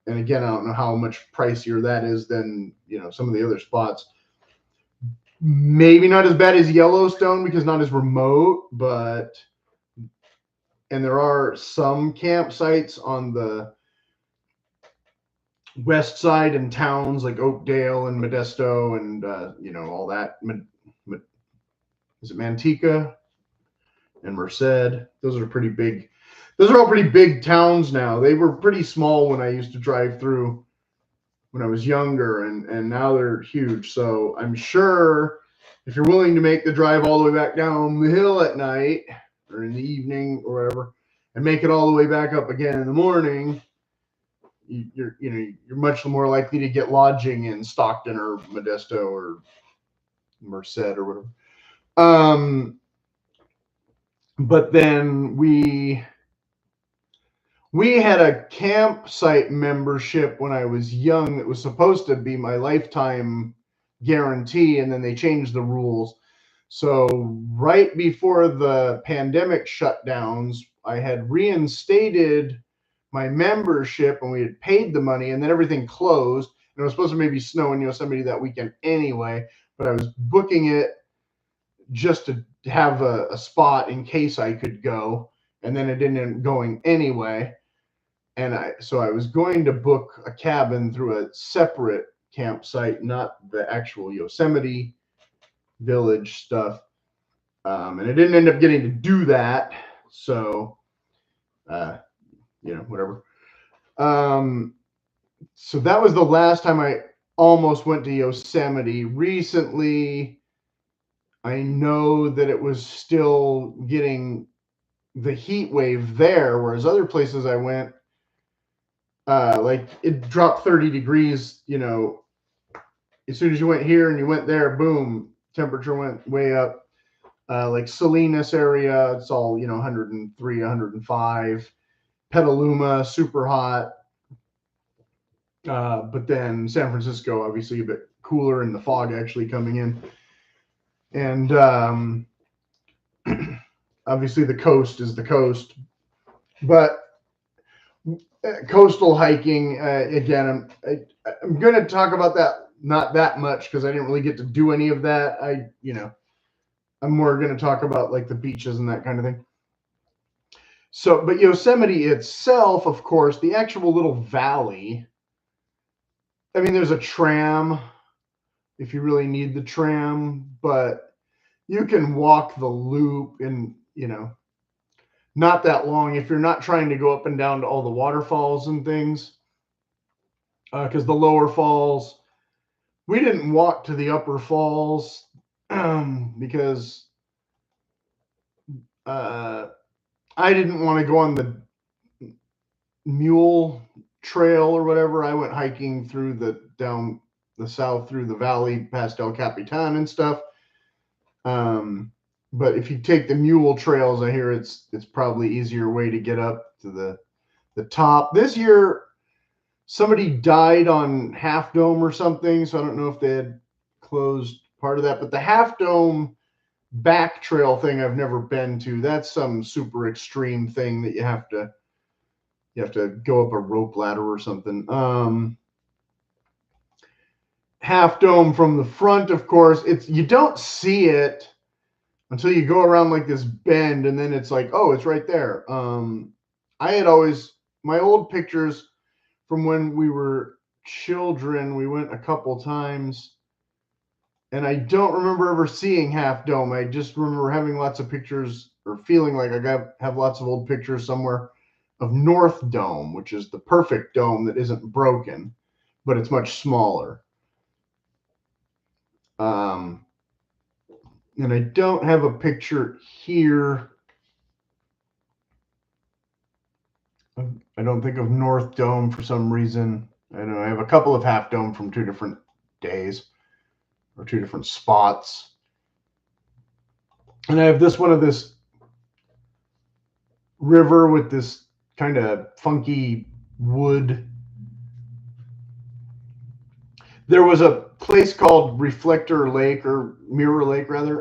And again, I don't know how much pricier that is than, some of the other spots. Maybe not as bad as Yellowstone because not as remote, and there are some campsites on the west side in towns like Oakdale and Modesto and, all that. Is it Manteca and Merced? Those are pretty big. Those are all pretty big towns now. They were pretty small when I used to drive through when I was younger, and now they're huge. So I'm sure if you're willing to make the drive all the way back down the hill at night or in the evening or whatever, and make it all the way back up again in the morning, you're much more likely to get lodging in Stockton or Modesto or Merced or whatever. But then we had a campsite membership when I was young that was supposed to be my lifetime guarantee, and then they changed the rules. So right before the pandemic shutdowns, I had reinstated my membership and we had paid the money, and then everything closed. And it was supposed to maybe snow in Yosemite that weekend anyway, but I was booking it just to have a spot in case I could go, and then it didn't end up going anyway. And I was going to book a cabin through a separate campsite, not the actual Yosemite Village stuff. And I didn't end up getting to do that, so uh, whatever. Um, so that was the last time I almost went to Yosemite. Recently, I know that it was still getting the heat wave there, whereas other places I went, like it dropped 30 degrees, as soon as you went here and you went there, boom, temperature went way up. Like Salinas area, it's all, 103, 105. Petaluma, super hot. But then San Francisco, obviously a bit cooler, and the fog actually coming in. And obviously the coast is the coast. But coastal hiking, again, I'm going to talk about that not that much because I didn't really get to do any of that. I'm more going to talk about like the beaches and that kind of thing. So, but Yosemite itself, of course, the actual little valley. I mean, there's a tram if you really need the tram, but you can walk the loop in, not that long if you're not trying to go up and down to all the waterfalls and things. Because the lower falls, we didn't walk to the upper falls because uh, I didn't want to go on the mule trail or whatever. I went hiking through down the south through the valley past El Capitan and stuff. But if you take the mule trails, I hear it's probably easier way to get up to the top. This year, somebody died on Half Dome or something, so I don't know if they had closed part of that. But the Half Dome back trail thing I've never been to. That's some super extreme thing that you have to go up a rope ladder or something. Half Dome from the front, of course, you don't see it until you go around like this bend, and then it's like, oh, it's right there. I had always, my old pictures from when we were children, we went a couple times, and I don't remember ever seeing Half Dome. I just remember having lots of pictures, or feeling like have lots of old pictures somewhere of North Dome, which is the perfect dome that isn't broken, but it's much smaller. Um, and I don't have a picture here. I don't think of North Dome for some reason. I don't know. I have a couple of Half Dome from 2 different days or 2 different spots. And I have this one of this river with this kind of funky wood. There was a place called Reflector Lake, or Mirror Lake rather,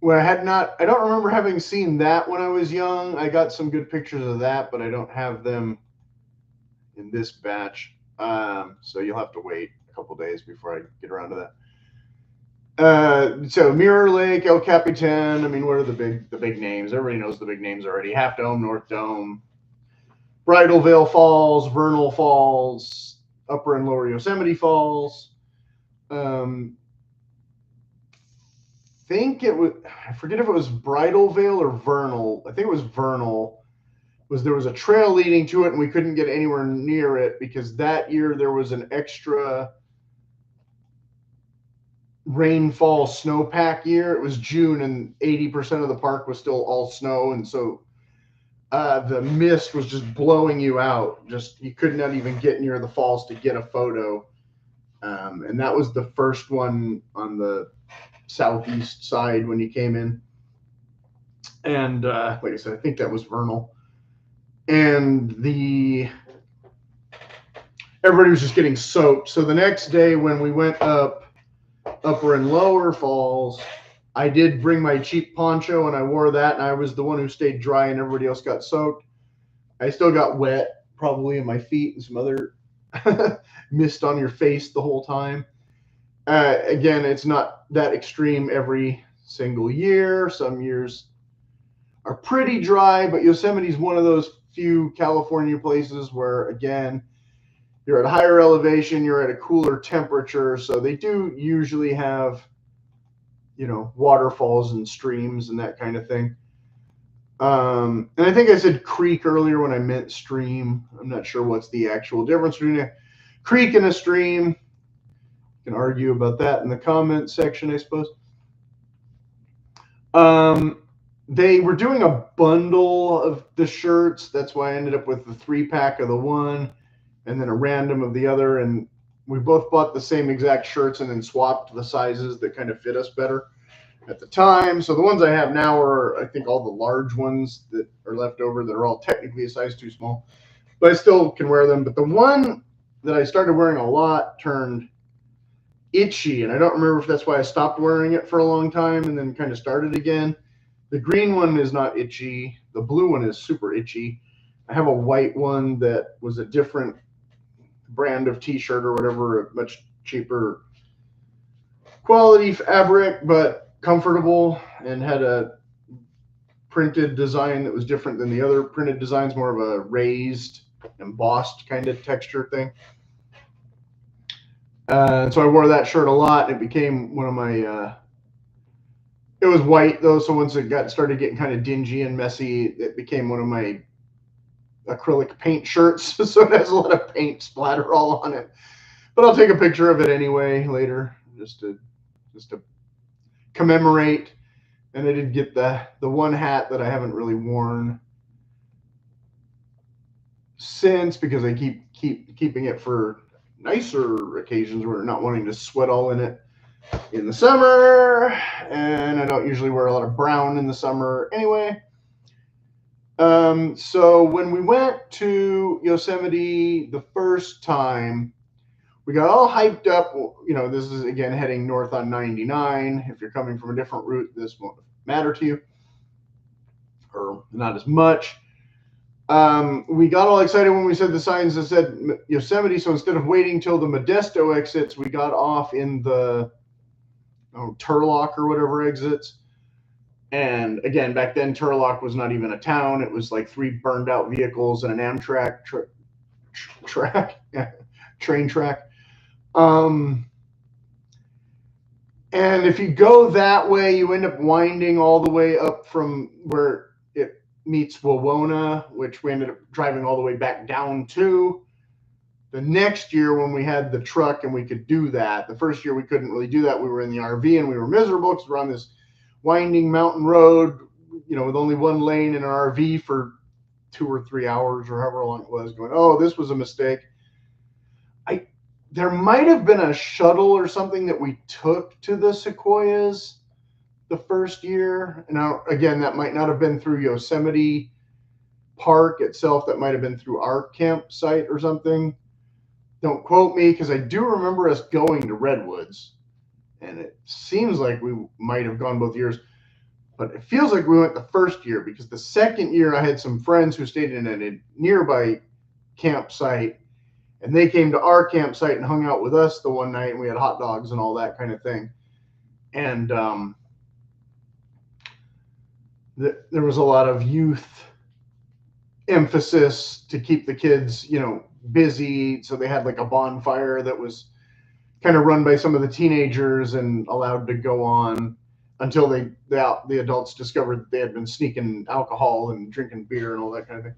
where I don't remember having seen that when I was young. I got some good pictures of that, but I don't have them in this batch. So you'll have to wait a couple days before I get around to that. So Mirror Lake, El Capitan. I mean, what are the big names? Everybody knows the big names already. Half Dome, North Dome, Bridal Veil Falls, Vernal Falls, Upper and Lower Yosemite Falls. I forget if it was Bridal Veil or Vernal. I think it was Vernal. There was a trail leading to it, and we couldn't get anywhere near it because that year there was an extra rainfall snowpack year. It was June, and 80% of the park was still all snow, and so the mist was just blowing you out. Just you could not even get near the falls to get a photo. And that was the first one on the southeast side when you came in. And like I said, I think that was vernal. And everybody was just getting soaked. So the next day when we went upper and lower falls, I did bring my cheap poncho and I wore that, and I was the one who stayed dry and everybody else got soaked. I still got wet, probably in my feet and some other mist on your face the whole time. Again, it's not that extreme every single year. Some years are pretty dry, but Yosemite's one of those few California places where, again, you're at a higher elevation, you're at a cooler temperature, so they do usually have, waterfalls and streams and that kind of thing. And I think I said creek earlier when I meant stream. I'm not sure what's the actual difference between a creek and a stream. You can argue about that in the comment section, I suppose. They were doing a bundle of the shirts. That's why I ended up with the 3-pack of the one and then a random of the other. And we both bought the same exact shirts and then swapped the sizes that kind of fit us better at the time. So the ones I have now are, I think, all the large ones that are left over that are all technically a size too small, but I still can wear them. But the one that I started wearing a lot turned itchy, and I don't remember if that's why I stopped wearing it for a long time and then kind of started again. The green one is not itchy. The blue one is super itchy. I have a white one that was a different brand of t-shirt or whatever, a much cheaper quality fabric, but comfortable, and had a printed design that was different than the other printed designs, more of a raised, embossed kind of texture thing. So I wore that shirt a lot. It became one of my it was white though, so once it started getting kind of dingy and messy, it became one of my acrylic paint shirts. So it has a lot of paint splatter all on it, but I'll take a picture of it anyway later, just to commemorate. And I did get the one hat that I haven't really worn since, because I keeping it for nicer occasions where not wanting to sweat all in it in the summer, and I don't usually wear a lot of brown in the summer anyway. So when we went to Yosemite the first time, we got all hyped up. This is again heading north on 99. If you're coming from a different route, this won't matter to you, or not as much. We got all excited when we said the signs that said Yosemite. So instead of waiting till the Modesto exits, we got off in the Turlock or whatever exits. And again, back then, Turlock was not even a town. It was like 3 burned out vehicles and an Amtrak train track. And if you go that way, you end up winding all the way up from where it meets Wawona, which we ended up driving all the way back down to. The next year when we had the truck and we could do that, the first year we couldn't really do that. We were in the RV and we were miserable because we're on this winding mountain road, with only one lane in an RV for 2 or 3 hours or however long it was, going, oh, this was a mistake. There might have been a shuttle or something that we took to the Sequoias the first year. Now, again, that might not have been through Yosemite Park itself. That might have been through our campsite or something. Don't quote me, because I do remember us going to Redwoods, and it seems like we might have gone both years, but it feels like we went the first year, because the second year I had some friends who stayed in a nearby campsite, and they came to our campsite and hung out with us the one night, and we had hot dogs and all that kind of thing. And there was a lot of youth emphasis to keep the kids, busy. So they had like a bonfire that was kind of run by some of the teenagers and allowed to go on until the adults discovered that they had been sneaking alcohol and drinking beer and all that kind of thing.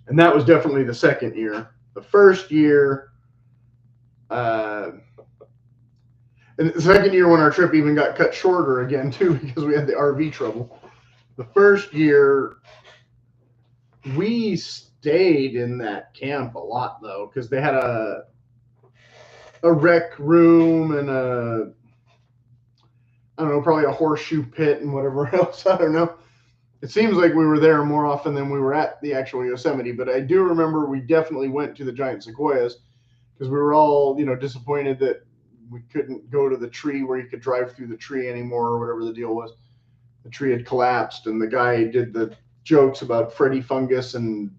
And that was definitely the second year. The first year, and the second year when our trip even got cut shorter again too, because we had the RV trouble. The first year, we stayed in that camp a lot though, because they had a rec room and I don't know, probably a horseshoe pit and whatever else. I don't know. It seems like we were there more often than we were at the actual Yosemite, but I do remember we definitely went to the giant sequoias because we were all, disappointed that we couldn't go to the tree where you could drive through the tree anymore or whatever the deal was. The tree had collapsed, and the guy did the jokes about Freddy Fungus and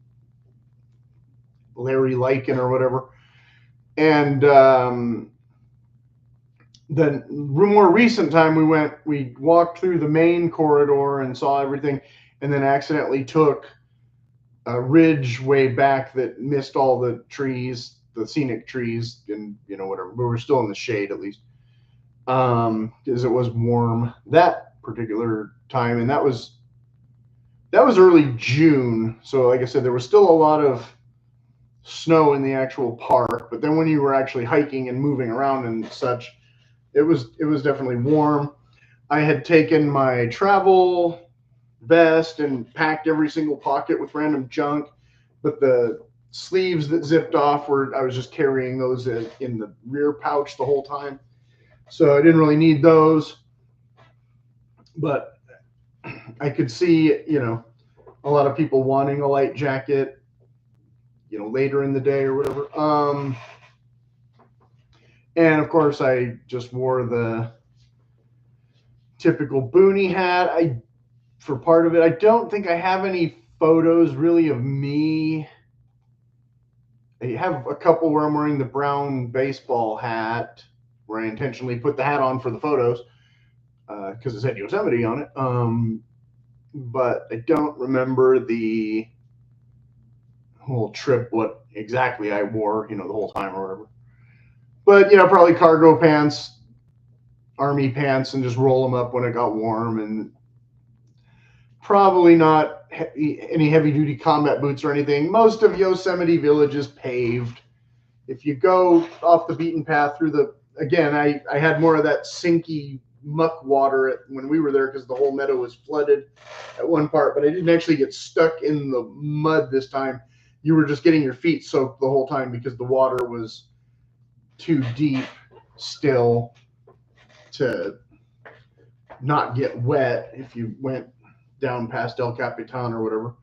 Larry Lichen or whatever. And the more recent time we walked through the main corridor and saw everything, and then accidentally took a ridge way back that missed all the trees, the scenic trees, and whatever. We were still in the shade at least, because it was warm that particular time, and that was early June. So, like I said, there was still a lot of snow in the actual park, but then when you were actually hiking and moving around and such, it was definitely warm. I had taken my travel vest and packed every single pocket with random junk, but the sleeves that zipped off I was just carrying those in the rear pouch the whole time. So I didn't really need those, but I could see, a lot of people wanting a light jacket, later in the day or whatever. And of course I just wore the typical boonie hat. For part of it, I don't think I have any photos really of me. I have a couple where I'm wearing the brown baseball hat, where I intentionally put the hat on for the photos because it said Yosemite on it. But I don't remember the whole trip, what exactly I wore, the whole time or whatever. But, probably cargo pants, army pants, and just roll them up when it got warm, and probably not any heavy duty combat boots or anything. Most of Yosemite Village is paved. If you go off the beaten path again, I had more of that sinky muck water when we were there because the whole meadow was flooded at one part, but I didn't actually get stuck in the mud this time. You were just getting your feet soaked the whole time because the water was too deep still to not get wet if you went down past El Capitan or whatever.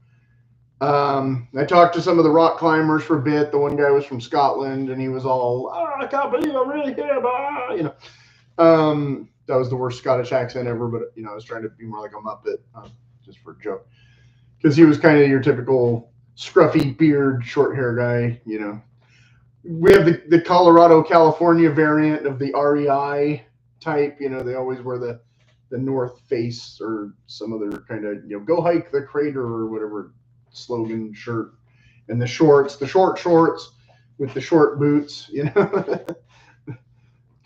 I talked to some of the rock climbers for a bit. The one guy was from Scotland, and he was all, I can't believe I'm really here, that was the worst Scottish accent ever, but, I was trying to be more like a Muppet, just for a joke. Because he was kind of your typical scruffy beard, short hair guy, We have the Colorado, California variant of the REI type. They always wear the North Face or some other kind of, go hike the crater or whatever slogan shirt. And the short shorts with the short boots,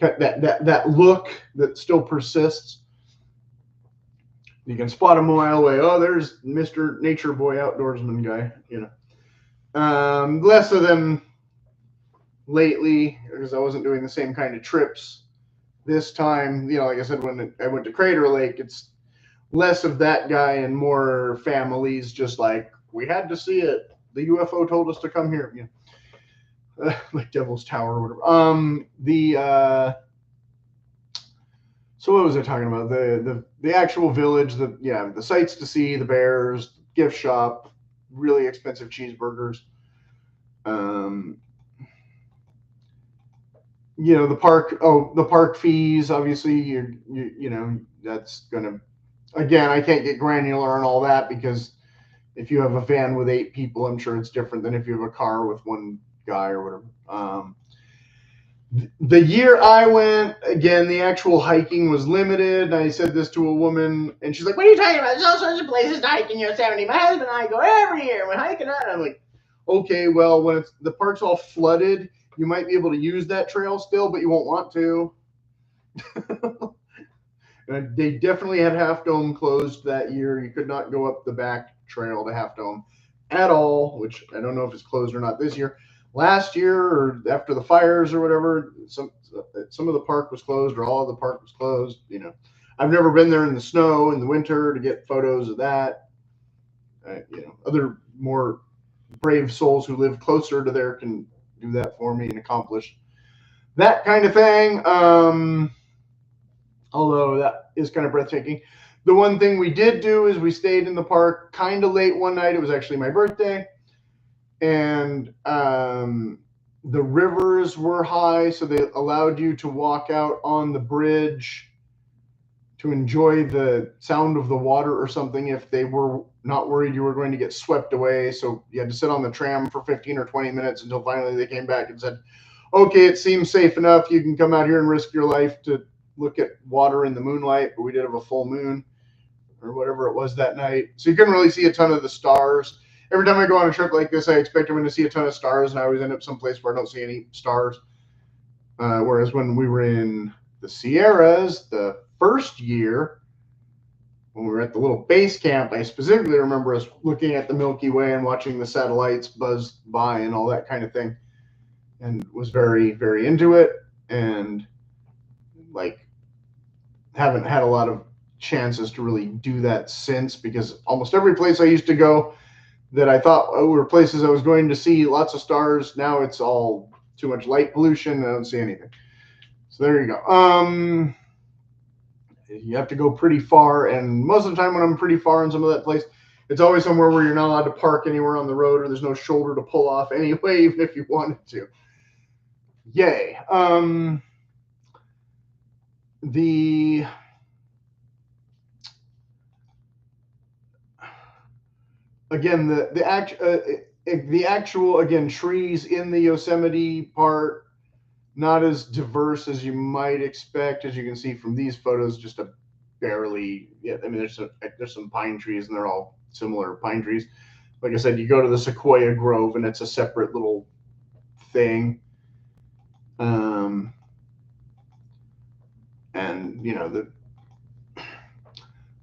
that look that still persists. You can spot them a mile away. Oh, there's Mr. Nature Boy outdoorsman guy, Less of them lately because I wasn't doing the same kind of trips this time. Like I said, when I went to Crater Lake, it's less of that guy and more families just like, we had to see it. The UFO told us to come here, like Devil's Tower or whatever. So what was I talking about? The actual village, the sights to see, the bears, gift shop, really expensive cheeseburgers. The park fees, obviously, that's gonna, again, I can't get granular on all that because if you have a van with 8 people, I'm sure it's different than if you have a car with one guy or whatever. The year I went, again, the actual hiking was limited. I said this to a woman, and she's like, what are you talking about? There's all sorts of places to hike in Yosemite. My husband and I go every year. We're hiking out. And I'm like, okay, well, when the park's all flooded, you might be able to use that trail still, but you won't want to. They definitely had Half Dome closed that year. You could not go up the back trail to Half Dome at all, which I don't know if it's closed or not this year. Last year or after the fires or whatever, some of the park was closed or all of the park was closed. I've never been there in the snow in the winter to get photos of that. Other more brave souls who live closer to there can do that for me and accomplish that kind of thing. although that is kind of breathtaking. The one thing we did do is we stayed in the park kind of late one night. It was actually my birthday, and the rivers were high, so they allowed you to walk out on the bridge to enjoy the sound of the water or something if they were not worried you were going to get swept away. So you had to sit on the tram for 15 or 20 minutes until finally they came back and said, okay, it seems safe enough. You can come out here and risk your life to look at water in the moonlight. But we did have a full moon or whatever it was that night. So you couldn't really see a ton of the stars. Every time I go on a trip like this, I expect I'm going to see a ton of stars, and I always end up someplace where I don't see any stars. Whereas when we were in the Sierras the first year, when we were at the little base camp, I specifically remember us looking at the Milky Way and watching the satellites buzz by and all that kind of thing, and was very, very into it. And like, haven't had a lot of chances to really do that since, because almost every place I used to go that I thought were places I was going to see lots of stars, now it's all too much light pollution. I don't see anything. So there you go. You have to go pretty far, and most of the time when I'm pretty far in some of that place, it's always somewhere where you're not allowed to park anywhere on the road, or there's no shoulder to pull off anyway, even if you wanted to. Yay. The again the actual again trees in the Yosemite part, not as diverse as you might expect. As you can see from these photos, just a barely, yeah, I mean, there's some pine trees, and they're all similar pine trees. Like I said, you go to the Sequoia Grove, and it's a separate little thing. And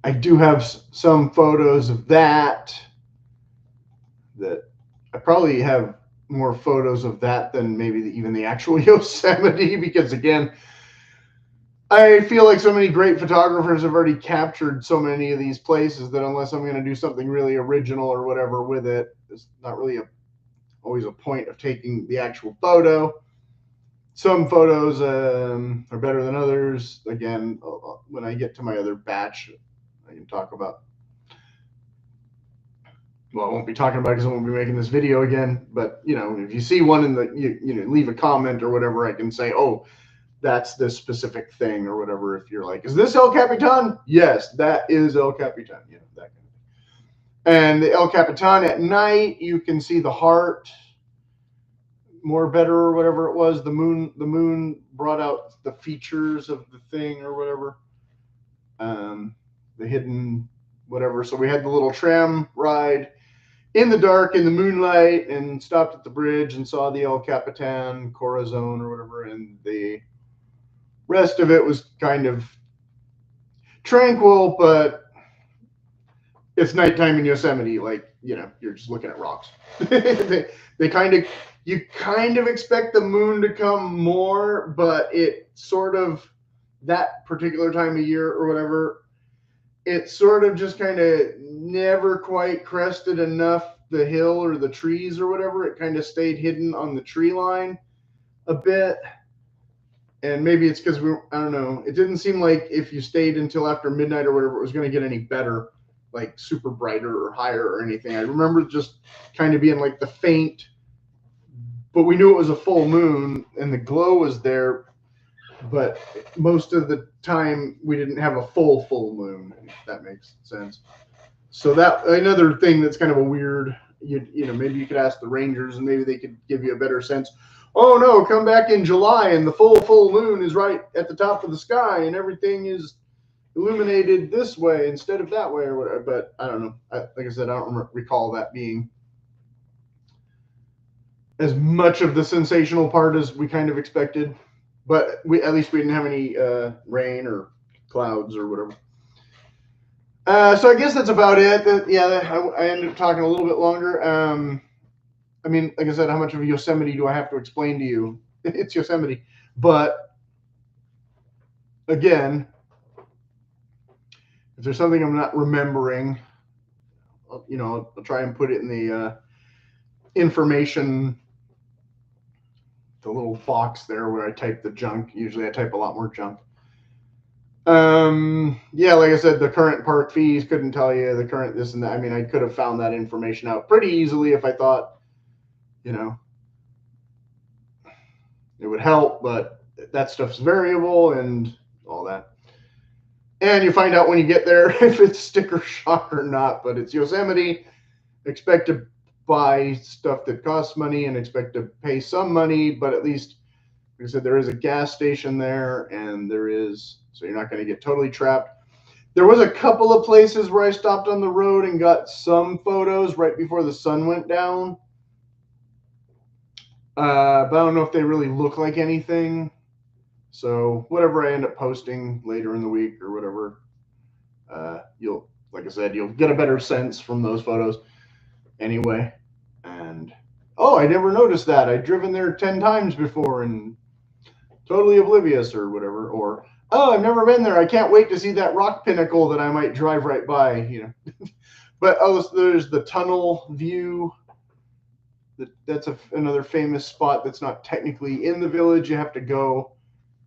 I do have some photos of that I probably have more photos of that than maybe even the actual Yosemite, because again, I feel like so many great photographers have already captured so many of these places that unless I'm going to do something really original or whatever with it, it's not really always a point of taking the actual photo. Some photos are better than others. Again, when I get to my other batch, I can talk about. Well, I won't be talking about it because I won't be making this video again. But if you see one in the, leave a comment or whatever, I can say, oh, that's this specific thing or whatever. If you're like, is this El Capitan? Yes, that is El Capitan. That kind of thing. And the El Capitan at night, you can see the heart more better or whatever it was. The moon brought out the features of the thing or whatever. The hidden whatever. So we had the little tram ride in the dark, in the moonlight, and stopped at the bridge and saw the El Capitan Corazon or whatever. And the rest of it was kind of tranquil, but it's nighttime in Yosemite. Like, you're just looking at rocks. they kind of, you kind of expect the moon to come more, but it sort of, that particular time of year or whatever, it sort of just kind of never quite crested enough the hill or the trees or whatever. It kind of stayed hidden on the tree line a bit. And maybe it's because I don't know. It didn't seem like if you stayed until after midnight or whatever, it was going to get any better, like super brighter or higher or anything. I remember just kind of being like the faint, but we knew it was a full moon and the glow was there. But most of the time we didn't have a full moon, if that makes sense. So that another thing that's kind of a weird, maybe you could ask the rangers and maybe they could give you a better sense. Oh no, come back in July and the full moon is right at the top of the sky and everything is illuminated this way instead of that way or whatever. But I don't know. Like I said, I don't recall that being as much of the sensational part as we kind of expected. But at least we didn't have any rain or clouds or whatever. So I guess that's about it. I ended up talking a little bit longer. I mean, like I said, how much of Yosemite do I have to explain to you? It's Yosemite. But again, if there's something I'm not remembering, I'll try and put it in the information, the little box there where I type the junk. Usually I type a lot more junk. Yeah, like I said, the current park fees, couldn't tell you the current this and that. I mean, I could have found that information out pretty easily if I thought, you know, it would help, but that stuff's variable and all that. And you find out when you get there if it's sticker shock or not, but it's Yosemite. Expect to buy stuff that costs money and expect to pay some money, but at least, like I said, there is a gas station there, and there is, so you're not going to get totally trapped. There was a couple of places where I stopped on the road and got some photos right before the sun went down. But I don't know if they really look like anything. So whatever I end up posting later in the week or whatever, you'll, like I said, you'll get a better sense from those photos anyway. And oh, I never noticed that. I'd driven there 10 times before and totally oblivious or whatever. Or oh, I've never been there. I can't wait to see that rock pinnacle that I might drive right by. But oh, there's the tunnel view. That's another famous spot that's not technically in the village. You have to go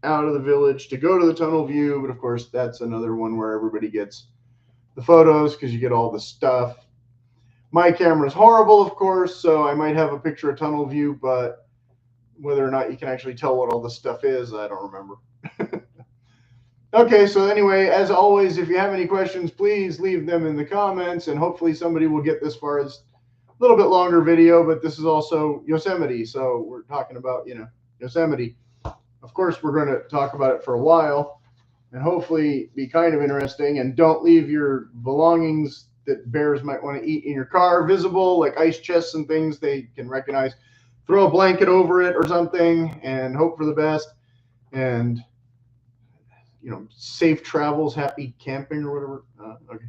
out of the village to go to the tunnel view. But of course, that's another one where everybody gets the photos because you get all the stuff. My camera's horrible, of course, so I might have a picture of tunnel view, but whether or not you can actually tell what all the stuff is, I don't remember. Okay, so anyway, as always, if you have any questions, please leave them in the comments, and hopefully somebody will get this far. As a little bit longer video, but this is also Yosemite, so we're talking about, Yosemite. Of course, we're going to talk about it for a while, and hopefully be kind of interesting, and don't leave your belongings that bears might want to eat in your car visible, like ice chests and things they can recognize. Throw a blanket over it or something and hope for the best. And safe travels, happy camping or whatever. Okay.